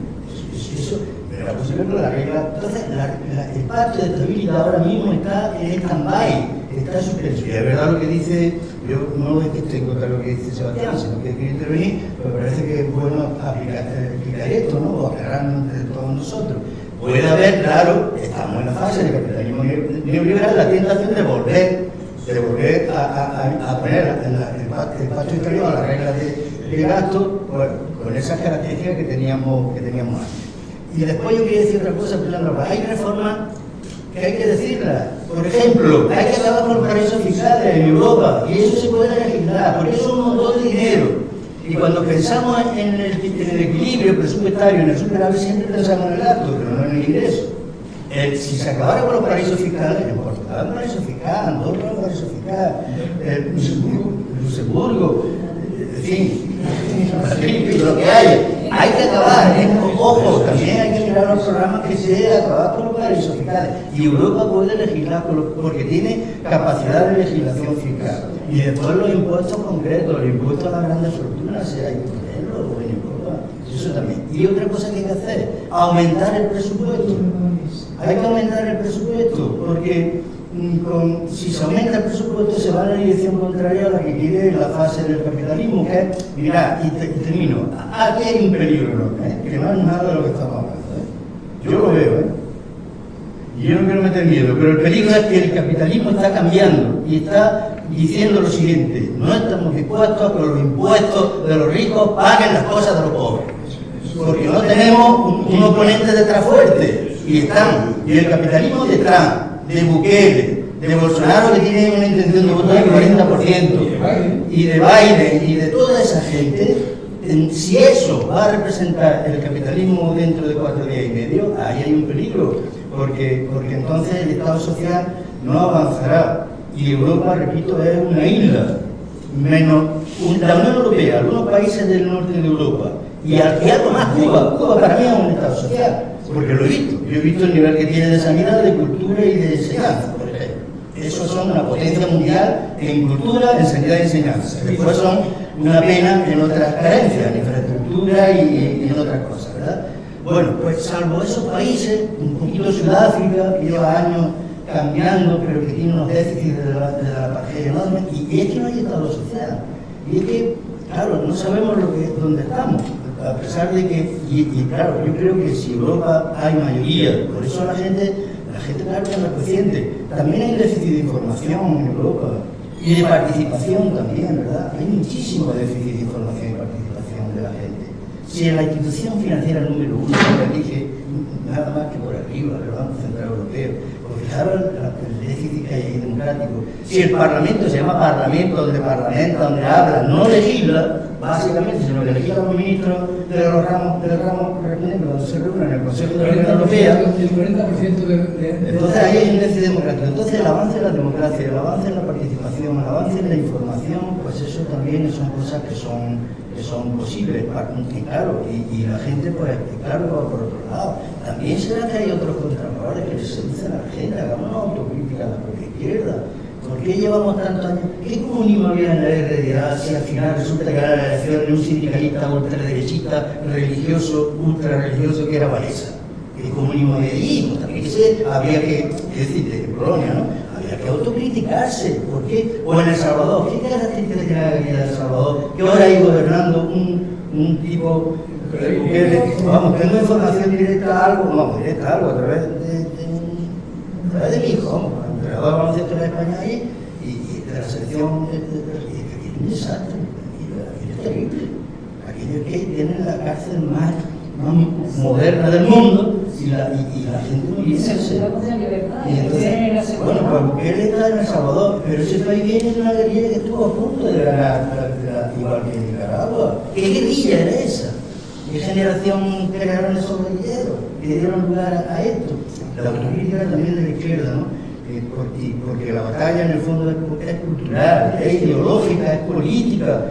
Eso era posible con la regla. Entonces, el pacto de estabilidad ahora mismo está en stand-by, está suspenso. Y es verdad lo que dice, yo no es que esté en contra de lo que dice Sebastián, sino que quiero intervenir, pero parece que es bueno aplicar esto, ¿no? O aclararnos entre todos nosotros. Puede haber, claro, estamos en la fase de capitalismo neoliberal, la tentación de volver a poner el pacto exterior a la regla de gasto, pues, con esas características que teníamos antes. Y después yo quería decir otra cosa, pero hay reformas que hay que decirlas. Por ejemplo, hay que acabar con los paraísos fiscales en Europa, y eso se puede legislar, porque eso es un montón de dinero. Y cuando pensamos en el equilibrio presupuestario, en el superávit, siempre pensamos en el gasto, pero no en el ingreso. Si se acabara con los paraísos fiscales, en Portugal un paraíso fiscal, Andorra un paraíso fiscal, Luxemburgo, en fin, lo que hay que acabar. Ojo, también hay que mirar los programas que se acabar con los paraísos fiscales. Y Europa puede legislar porque tiene capacidad de legislación fiscal. Y después los impuestos concretos, los impuestos a las grandes fortunas, hay que ponerlos en Europa. Eso también. Y otra cosa que hay que hacer, aumentar el presupuesto. Hay que aumentar el presupuesto, porque si se aumenta el presupuesto se va en la dirección contraria a la que quiere la fase del capitalismo, que es, mirad, y termino, aquí hay un peligro enorme, que no es nada de lo que estamos hablando. Yo lo veo, y yo no quiero meter miedo, pero el peligro es que el capitalismo está cambiando y está diciendo lo siguiente: no estamos dispuestos a que los impuestos de los ricos paguen las cosas de los pobres, porque no tenemos un oponente detrás fuerte. Y el capitalismo de Trump, de Bukele, de Bolsonaro, que tiene una intención de voto del 40%, y de Biden, y de toda esa gente, si eso va a representar el capitalismo dentro de 4 días y medio, ahí hay un peligro, porque entonces el Estado social no avanzará. Y Europa, repito, es una isla, menos la Unión Europea, algunos países del norte de Europa, y algo más, Cuba para mí es un Estado social. Porque lo he visto. Yo he visto el nivel que tiene de sanidad, de cultura y de enseñanza, por ejemplo. Esos son una potencia mundial en cultura, en sanidad y enseñanza. Después son una pena en otras carencias, en infraestructura y en otras cosas, ¿verdad? Bueno, pues salvo esos países, un poquito Sudáfrica, que lleva años cambiando, pero que tiene unos déficits de la apartheid enormes, y es que no hay Estado social. Y es que, claro, no sabemos dónde estamos. A pesar de que, y claro, yo creo que si Europa hay mayoría, por eso la gente claro que es consciente. También hay déficit de información en Europa y de participación también, ¿verdad? Hay muchísimo déficit de información y participación de la gente. Si en la institución financiera número 1 se elige nada más que por arriba, el Banco Central Europeo, pues fijaros el déficit que hay ahí democrático. Si el Parlamento se llama Parlamento, donde parlamenta, donde habla, no legisla, básicamente, sino que legislan los ministros de los ramos correspondientes cuando se reúnen en el Consejo de la Unión Europea. El 40% de... Entonces ahí hay un déficit democrático. Entonces el avance en la democracia, el avance en la participación, el avance en la información, pues eso también son cosas que son posibles. Y claro, y la gente, pues claro, va por otro lado. también será que hay otros contravalores que se dicen a la gente, hagamos una autocrítica a la propia izquierda. ¿Por qué llevamos tantos años? ¿Qué comunismo había en la RDA si al final resulta que era la elección de un sindicalista ultraderechista, religioso, ultrarreligioso, que era Valesa? ¿Qué comunismo había allí? Pues también había que, es decir, de Polonia, ¿no? Había que autocriticarse. ¿Por qué? O en El Salvador. ¿Qué características tiene la vida de El Salvador? Que ahora hay gobernando un tipo... Vamos, tengo información directa a algo, a través de mi hijo, vamos, entrenador de baloncesto de España ahí, y de la selección, y un desastre, y es terrible. Aquellos que tienen la cárcel más moderna del mundo, y la gente no dice eso. Y entonces, bueno, pues Bukele está en El Salvador, pero ese país viene de una guerrilla que estuvo a punto de ganar, igual que en Nicaragua. ¿Qué guerrilla era esa? ¿Qué generación crearon esos guerrilleros que dieron lugar a esto? La autocrítica también de la izquierda, ¿no? Porque la batalla en el fondo es cultural, es ideológica, es política.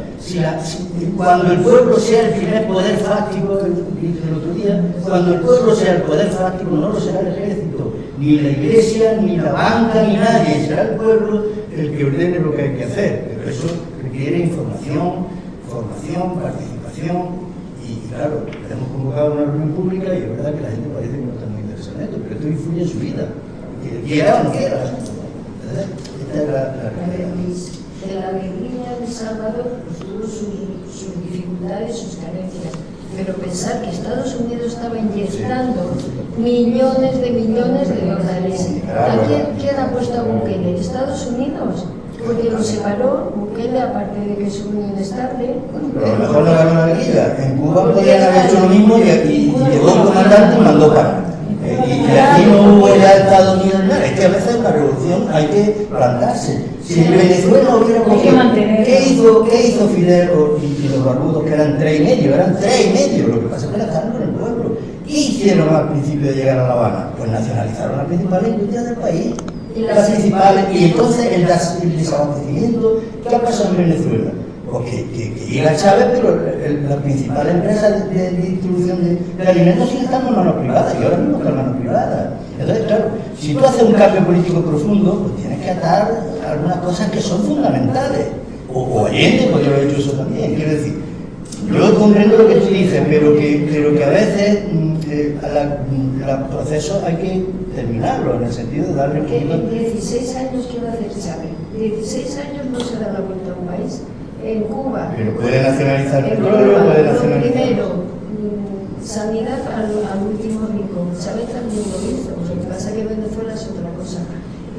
Cuando el pueblo sea el primer poder fáctico, el otro día, cuando el pueblo sea el poder fáctico, no lo será el ejército, ni la iglesia, ni la banca, ni nadie. Será el pueblo el que ordene lo que hay que hacer. Pero eso requiere información, formación, participación. Y claro, hemos convocado una reunión pública y es verdad que la gente parece que no está muy interesada en esto, pero esto influye en su vida, quiera o no quiera. Esta es la realidad. De la guerrilla de Salvador tuvo sus dificultades, sus carencias, pero pensar que Estados Unidos estaba inyectando millones de dólares. ¿A quién ha puesto a Bukele? ¿Estados Unidos? Porque lo separó, Bukele, aparte de que es un inestable. Pero a lo mejor no ganó la guerrilla. En Cuba podían haber hecho lo mismo y llegó un comandante y mandó parar. Y aquí no hubo ya Estados Unidos nada. Es que a veces la revolución hay que plantarse. Si en Venezuela hubiera ¿qué hizo Fidel y los barbudos, que eran 3,5? Eran 3,5. Lo que pasa es que estaban con el pueblo. ¿Qué hicieron al principio de llegar a La Habana? Pues nacionalizaron las principales industrias del país. Y entonces el desabastecimiento, ¿qué ha pasado en Venezuela? Pues que llega Chávez, pero la principal empresa de distribución de alimentos sigue estando en manos privadas, y ahora mismo está en manos privadas. Entonces, claro, si tú haces un cambio político profundo, pues tienes que atar algunas cosas que son fundamentales. O Allende podría haber hecho eso también. Quiero decir, yo comprendo lo que tú dices, pero que a veces el proceso hay que terminarlo, en el sentido de darle un poquito... En 16 años, ¿qué va a hacer Chávez? 16 años no se da la vuelta a un país. En Cuba... Pero puede nacionalizar el petróleo, puede nacionalizar... Primero, sanidad al último rincón. Chávez también lo hizo, lo que pasa es que Venezuela es otra cosa.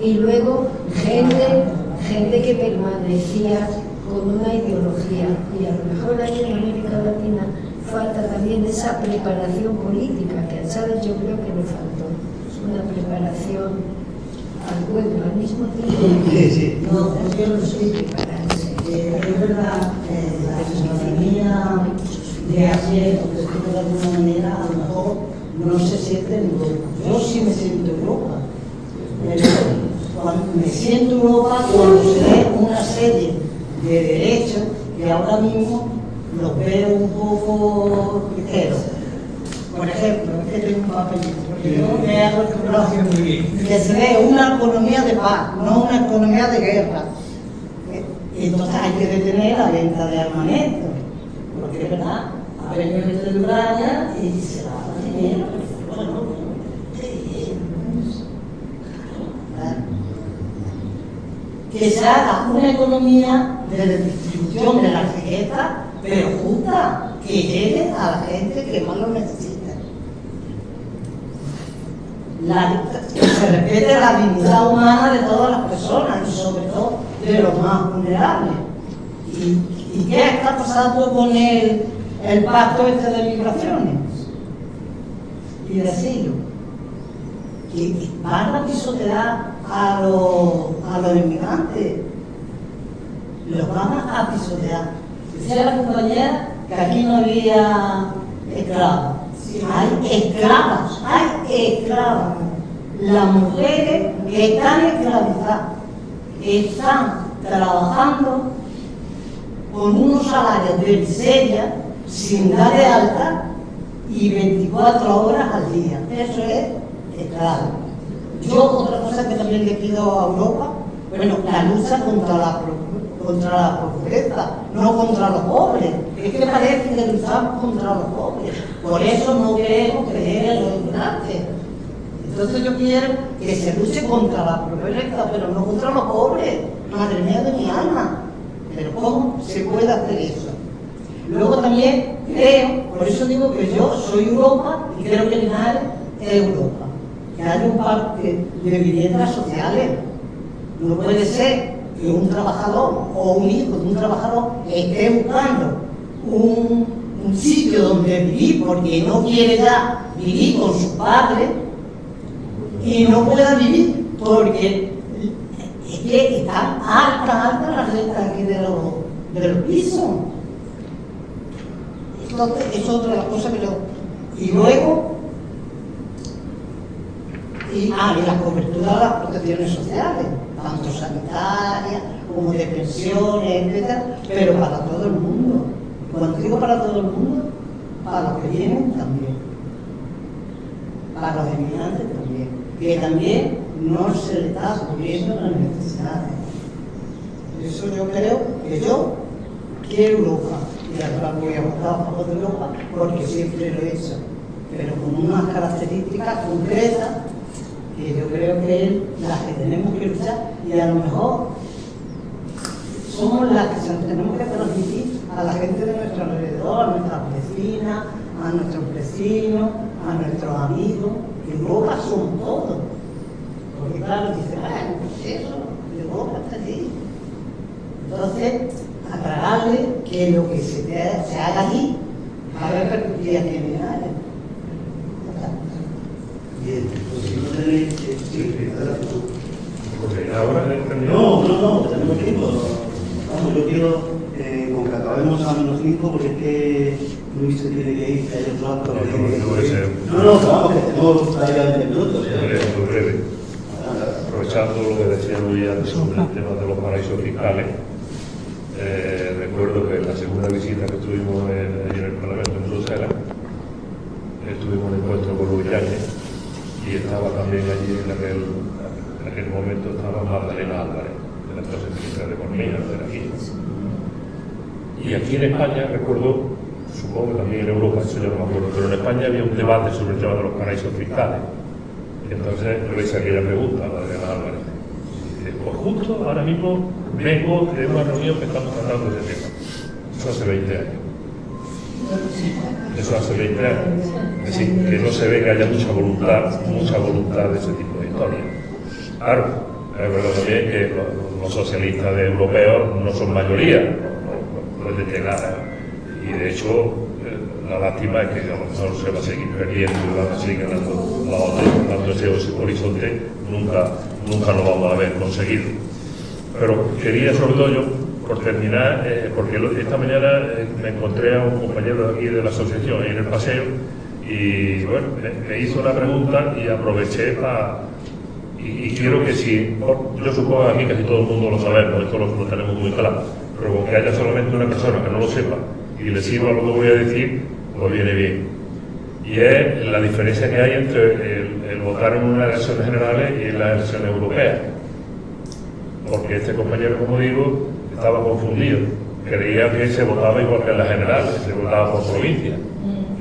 Y luego, gente que permanecía con una ideología, y a lo mejor ahí en América Latina falta también esa preparación política, que a Chávez yo creo que le faltó, una preparación al pueblo, al mismo tiempo. Sí. No, yo no soy prepararse. Es verdad, la ciudadanía de ayer, por decirlo de alguna manera, a lo mejor no se siente en Europa. Yo sí me siento en Europa. Me siento en Europa cuando se ve una serie de derechos que ahora mismo los veo un poco ligeros. Por ejemplo, es que tengo un papelito, porque yo me hago que se ve una economía de paz, no una economía de guerra. Entonces hay que detener la venta de armamento, porque es verdad, ha venido gente de Ucrania y se va a dinero. Bueno, que se haga una economía de distribución de la riqueza, pero justa, que llegue a la gente que más lo necesita. Que se respete la dignidad humana de todas las personas y sobre todo de los más vulnerables. ¿Y qué está pasando con el pacto este de migraciones y de asilo? Que van a pisotear a los inmigrantes, los van a pisotear. Decía la compañera que aquí no había esclavos. Hay esclavas. Las mujeres que están esclavizadas están trabajando con unos salarios de miseria, sin dar de alta, y 24 horas al día. Eso es claro. Yo, otra cosa que también le pido a Europa, bueno, la lucha contra la pobreza, no contra los pobres. Es que parece que luchamos contra los pobres. Por eso no queremos creer en los inmigrantes. Entonces yo quiero que se luche contra la pobreza, pero no contra los pobres. Madre mía de mi alma. Pero ¿cómo se puede hacer eso? Luego también creo, por eso digo que yo soy Europa y creo que Linares es Europa. Que haya un parque de viviendas sociales. No puede ser que un trabajador o un hijo de un trabajador esté buscando un sitio donde vivir porque no quiere ya vivir con sus padres y no pueda vivir porque es que están altas las rentas aquí de los pisos. Entonces, eso es otra de las cosas que yo... Y luego, y la cobertura de las protecciones sociales, tanto sanitarias como de pensiones, etcétera, pero para todo el mundo. Cuando digo para todo el mundo, para los que vienen también, para los inmigrantes también, que también no se le está cubriendo las necesidades. Eso yo creo que yo quiero Europa, y ahora voy a votar a favor de Europa porque siempre lo he hecho, pero con unas características concretas que yo creo que es las que tenemos que luchar y a lo mejor somos las que tenemos que transmitir a la gente de nuestro alrededor, a nuestras vecinas, a nuestros vecinos, a nuestros amigos. Europa somos todos. Porque claro, dicen, pues eso, Europa está allí. Entonces, aclararle que lo que se haga allí va a repercutir aquí en Linares. Bien, pues si no tenéis... No, tenemos tiempo. Vamos, yo quiero, con que acabemos a -5, porque es que Luis se tiene que ir, que hay otro acto. Vamos, que tenemos todavía 20 minutos. Muy breve. Aprovechando lo que decía Luis antes sobre el tema de los paraísos fiscales, recuerdo que en la segunda visita que estuvimos allí en el Parlamento en Bruselas, estuvimos en encuentro con Luis Yáñez y estaba también allí en aquel momento estaba Magdalena Álvarez, de la entonces ministra de Economía, de aquí. Y aquí en España, recuerdo, supongo que también en Europa, eso yo no me acuerdo, pero en España había un debate sobre el tema de los paraísos fiscales. Entonces le hice aquella pregunta a Magdalena Álvarez. Y dice, pues justo ahora mismo vengo de una reunión que estamos tratando de tema. Eso hace 20 años. Eso hace 20 años. Es decir, que no se ve que haya mucha voluntad de ese tipo de historia. Claro, es verdad también que los socialistas europeos no son mayoría, no es de nada. Y de hecho, la lástima es que a lo mejor se va a seguir perdiendo y van a seguir dando ese horizonte, nunca lo vamos a haber conseguido. Pero quería sobre todo yo, por terminar, porque esta mañana me encontré a un compañero de aquí de la asociación en el paseo y bueno, me hizo una pregunta y aproveché para... Y quiero que si, yo supongo que aquí casi todo el mundo lo sabemos, esto lo tenemos muy claro, pero con que haya solamente una persona que no lo sepa y le sirva lo que voy a decir, pues viene bien. Y es la diferencia que hay entre el votar en unas elecciones generales y en las elecciones europeas. Porque este compañero, como digo, estaba confundido. Creía que se votaba igual que en las generales, se votaba por provincia.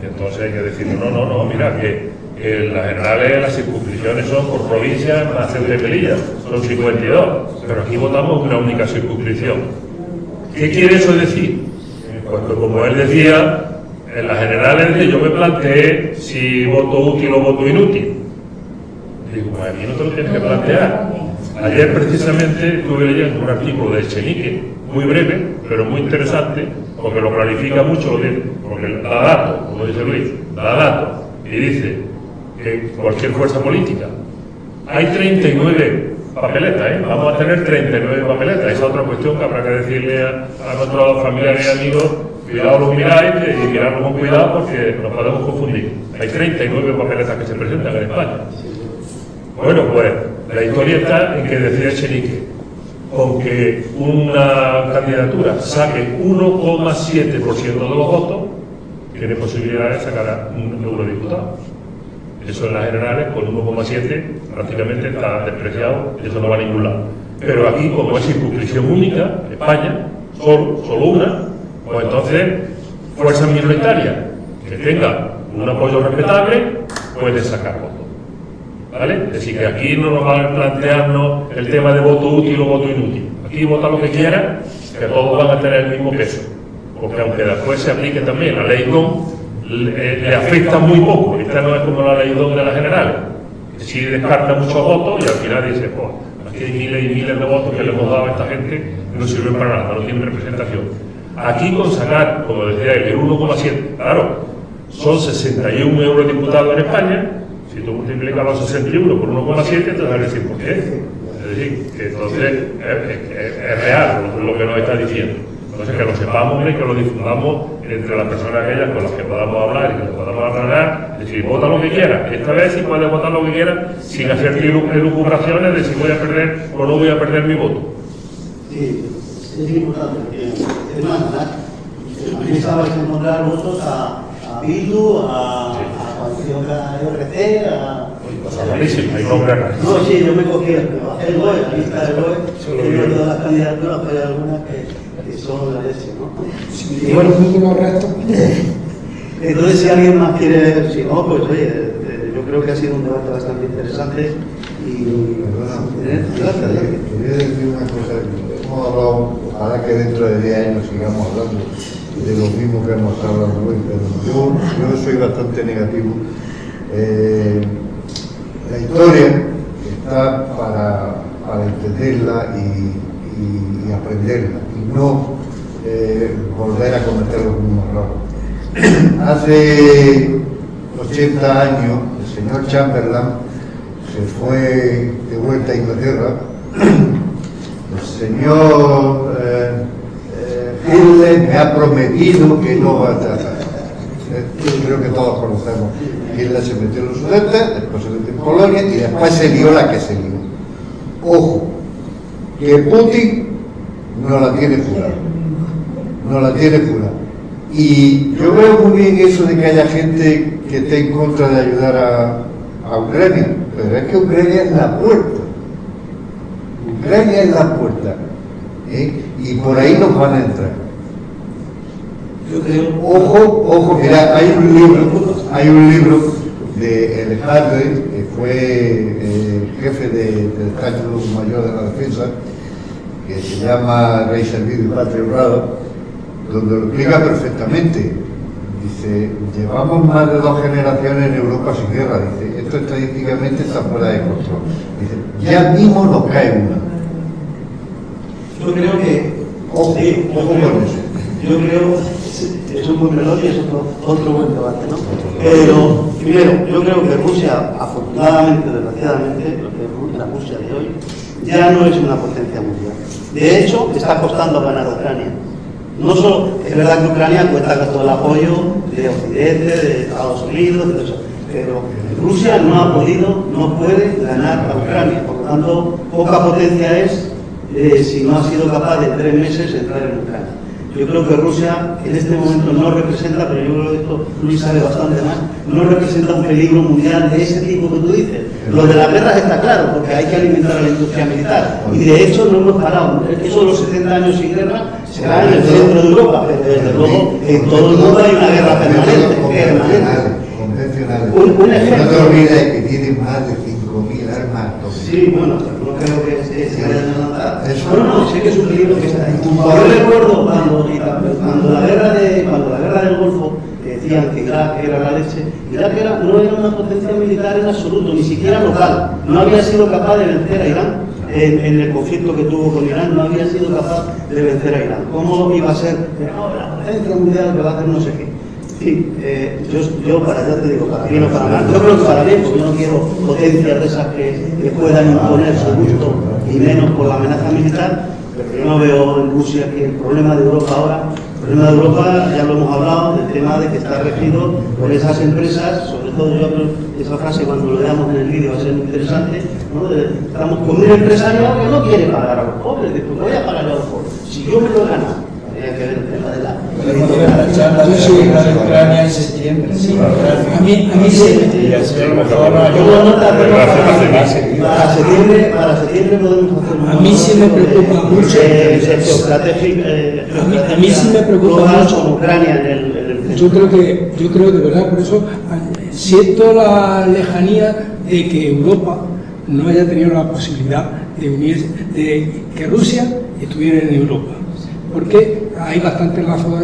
Entonces hay que decir, no, mira, que en las generales las circunscripciones son por provincia más Ceuta y Melilla, son 52, pero aquí votamos una única circunscripción. ¿Qué quiere eso decir? Pues que como él decía, en las generales yo me planteé si voto útil o voto inútil. Digo, pues aquí no te lo tienes que plantear. Ayer precisamente estuve leyendo un artículo de Echenique, muy breve, pero muy interesante, porque lo clarifica mucho, porque da datos, como dice Luis, da datos, y dice que cualquier fuerza política, hay 39 papeletas, vamos a tener 39 papeletas, esa es otra cuestión que habrá que decirle a nuestros familiares y amigos, cuidado los miráis y mirarlos con cuidado porque nos podemos confundir. Hay 39 papeletas que se presentan en España. Bueno, pues la historia está en que decía Echenique, con que una candidatura saque 1,7% de los votos, tiene posibilidades de sacar a un eurodiputado. Eso en las generales, con 1,7 prácticamente está despreciado, eso no va a ningún lado. Pero aquí, como es circunscripción única, España, solo una, pues entonces, fuerza minoritaria que tenga un apoyo respetable, puede sacar votos. ¿Vale? Es decir, que aquí no nos van a plantearnos el tema de voto útil o voto inútil. Aquí vota lo que quiera, que todos van a tener el mismo peso. Porque aunque después se aplique también la ley DON, le afecta muy poco. Esta no es como la ley DON de las generales, que sí descarta muchos votos y al final dice, pues, aquí hay miles y miles de votos que le hemos dado a esta gente que no sirven para nada, no tienen representación. Aquí con sacar, como decía él, el 1,7, claro, son 61 eurodiputados en España. Si tú multiplicas los 61 por 1,7, te vas a decir por qué. Es decir, que entonces es real lo que nos está diciendo. Entonces, que lo sepamos y que lo difundamos entre las personas aquellas con las que podamos hablar y que les podamos aclarar. Es decir, vota lo que quiera. Esta vez sí puedes votar lo que quiera sin hacer elucubraciones de si voy a perder o no voy a perder mi voto. Sí, es importante. Es más, aquí sabes encontrar votos a Bildu, a Coalición RC, Hay nombre acá. No, sí, yo me cogí el BOE, la lista del BOE, tengo todas las candidaturas, pero hay algunas que son la leche, ¿no? Y bueno, no resto. Entonces, si alguien más quiere, si no, pues oye, yo creo que ha sido un debate bastante interesante y quería decir una cosa. Hemos hablado, ojalá que dentro de 10 años sigamos hablando de lo mismo que hemos estado hablando hoy, pero yo soy bastante negativo. La historia está para entenderla y aprenderla, y no volver a cometer los mismos errores. Hace 80 años, el señor Chamberlain se fue de vuelta a Inglaterra. El señor Hitler me ha prometido que no va a tratar. Creo que todos conocemos. Hitler se metió en los Sudetes, después se metió en Polonia y después se lió la que se lió. Ojo, que Putin no la tiene jurada. No la tiene jurada. Y yo veo muy bien eso de que haya gente que esté en contra de ayudar a Ucrania, pero es que Ucrania es la puerta. Ucrania es la puerta. Y por ahí nos van a entrar. Yo creo. Ojo, mira, hay un libro de El Hardy, que fue jefe del Estado Mayor de la Defensa, que se llama Rey Servido y Patria Honrada, donde lo explica perfectamente. Dice, llevamos más de 2 generaciones en Europa sin guerra. Dice, esto estadísticamente está fuera de control. Dice, ya mismo nos cae una. Yo creo que. Ojo con eso. Yo creo, es un buen melón y es otro buen debate, ¿no? Pero, primero, yo creo que Rusia, afortunadamente, desgraciadamente, la Rusia de hoy, ya no es una potencia mundial. De hecho, está costando ganar a Ucrania. No solo, es verdad que Ucrania cuenta con todo el apoyo de Occidente, de Estados Unidos, de eso, pero Rusia no puede ganar a Ucrania. Por lo tanto, poca potencia es si no ha sido capaz de en 3 meses entrar en Ucrania. Yo creo que Rusia en este momento no representa, pero yo creo que esto Luis sabe bastante más, no representa un peligro mundial de ese tipo que tú dices. Lo de las guerras está claro, porque hay que alimentar a la industria militar. Y de hecho no hemos parado. Eso de los 70 años sin guerra será en el centro de Europa, pero desde luego en todo el mundo hay una guerra permanente. Convencionales. Un ejemplo. No te olvides que tienen más de 5.000 armas. Sí, bueno, no creo que se vayan a lanzar. No, sé que es un peligro que está ahí. Yo recuerdo cuando la guerra del Golfo decían que Irak era la leche. Irak no era una potencia militar en absoluto, ni siquiera local. No había sido capaz de vencer a Irán en el conflicto que tuvo con Irán, no había sido capaz de vencer a Irán. ¿Cómo iba a ser la potencia mundial que va a hacer no sé qué? Sí, yo para allá te digo, para bien o para mal, yo creo que para bien, porque yo no quiero potencias de esas que puedan imponer su gusto y menos por la amenaza militar, pero yo no veo en Rusia que el problema de Europa ahora, el problema de Europa ya lo hemos hablado, del tema de que está regido por esas empresas, sobre todo yo creo esa frase cuando lo veamos en el vídeo va a ser muy interesante, ¿no? Estamos con un empresariado que no quiere pagar a los pobres, dice, voy a pagar a los pobres, si yo me lo he ganado. Que ver el tema de la sea, la guerra de Ucrania en septiembre. Sí, a mí sí. Y así a lo mejor para septiembre podemos hacer un... A mí sí me preocupa mucho. A mí sí me preocupa mucho. Con Ucrania en el Yo creo de verdad, por eso siento la lejanía de que Europa no haya tenido la posibilidad de unirse, de que Rusia estuviera en Europa, porque hay bastantes lazos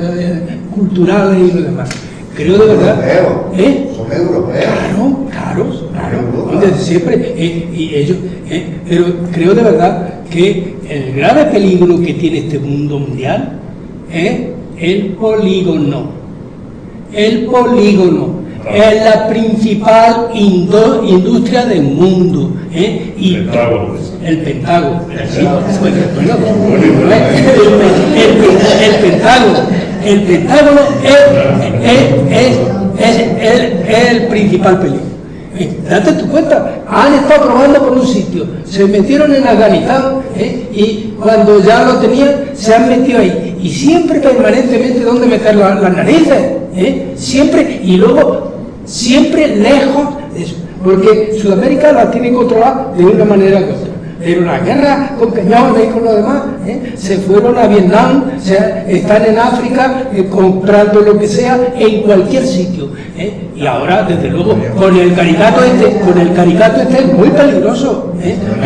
culturales y lo demás. Creo de verdad. Son europeos. Claro. Desde siempre. Y ellos. Pero creo de verdad que el grave peligro que tiene este mundo mundial es el polígono. El polígono es la principal industria del mundo. Y el Pentágono. Sí, bueno, el Pentágono es el principal peligro. Date tu cuenta, han estado probando por un sitio, se metieron en Afganistán y cuando ya lo tenían se han metido ahí y siempre permanentemente donde meter las narices, siempre, y luego siempre lejos de eso, porque Sudamérica la tiene controlada de una manera que otra. Pero la guerra con cañones y con lo demás, se fueron a Vietnam, están en África comprando lo que sea en cualquier sitio. Y ahora, desde luego, con el caricato este es muy peligroso.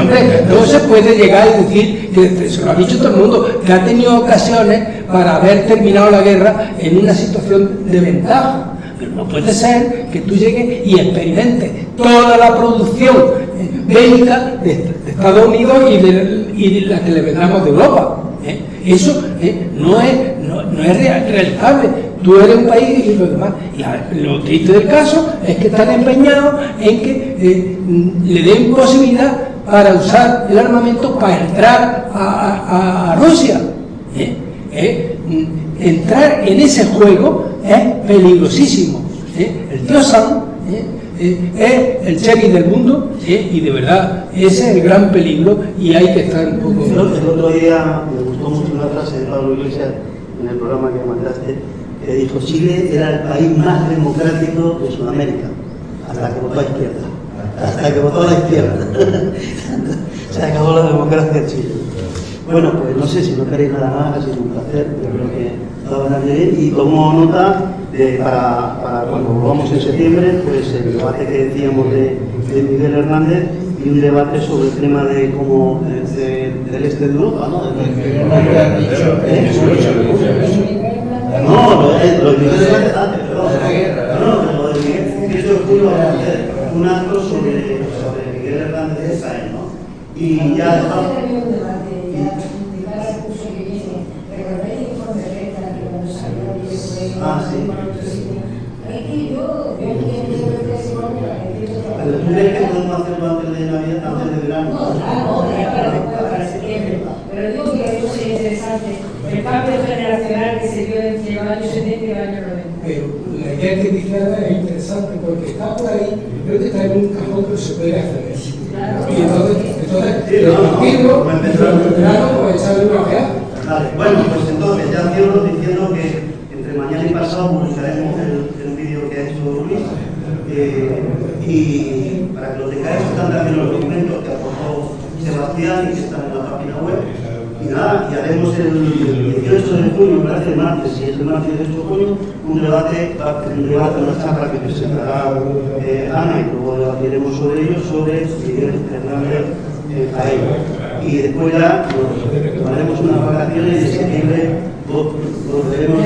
Hombre, no se puede llegar y decir, que se lo ha dicho todo el mundo, que ha tenido ocasiones para haber terminado la guerra en una situación de ventaja. Pero no puede ser que tú llegues y experimentes toda la producción bélica de Estados Unidos y de la que le vendamos de Europa. Eso no es realizable. Tú eres un país y lo demás. Y lo triste del caso es que están empeñados en que le den posibilidad para usar el armamento para entrar a Rusia. Entrar en ese juego es peligrosísimo. El tío Sam es el cherry del mundo, y de verdad ese es el gran peligro y hay que estar un poco... El otro día me gustó mucho una frase de Pablo Iglesias en el programa que mandaste, que dijo: Chile era el país más democrático de Sudamérica, hasta que votó a izquierda. Hasta que votó a la izquierda. Se acabó la democracia en Chile. Bueno, pues no sé si no queréis nada más, ha sido un placer, yo creo que estaban bien, y tomo nota para cuando volvamos en septiembre, pues el debate que decíamos de Miguel Hernández y un debate sobre el tema de cómo del este de Europa, ¿no? No, lo de Miguel Hernández antes, perdón. No, lo de Miguel, 18 de julio vamos a hacer un acto sobre Miguel Hernández de Jaén, ¿no? Y ya dejamos... Ah, sí. Pero tú crees que podemos hacerlo antes de Navidad, antes de verano. No, claro, ya para septiembre. Pero digo que eso sería interesante. El cambio generacional que se dio entre los años 70 y los años 90. Pero la idea que dice es interesante porque está por ahí, creo que está en un cajón que se puede hacer eso. Y entonces el partido, el verano, pues echarle una ojeada. Vale, bueno, pues entonces ya cierro diciendo que mañana y pasado publicaremos el vídeo que ha hecho Luis, y para que lo tengáis, están también los documentos que aportó Sebastián y que están en la página web. Y nada, y haremos el 18 de junio, me parece el martes, si es el martes 18 de junio, un debate, una charla que presentará Ana, y luego debatiremos sobre ello, sobre Miguel Hernández Jaén. Y después ya haremos unas vacaciones y en septiembre volveremos a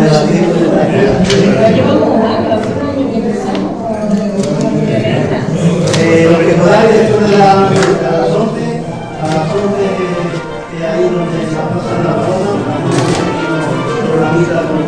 debatir. Lo que podáis después de las 11, que ahí donde se pasa la zona, programita con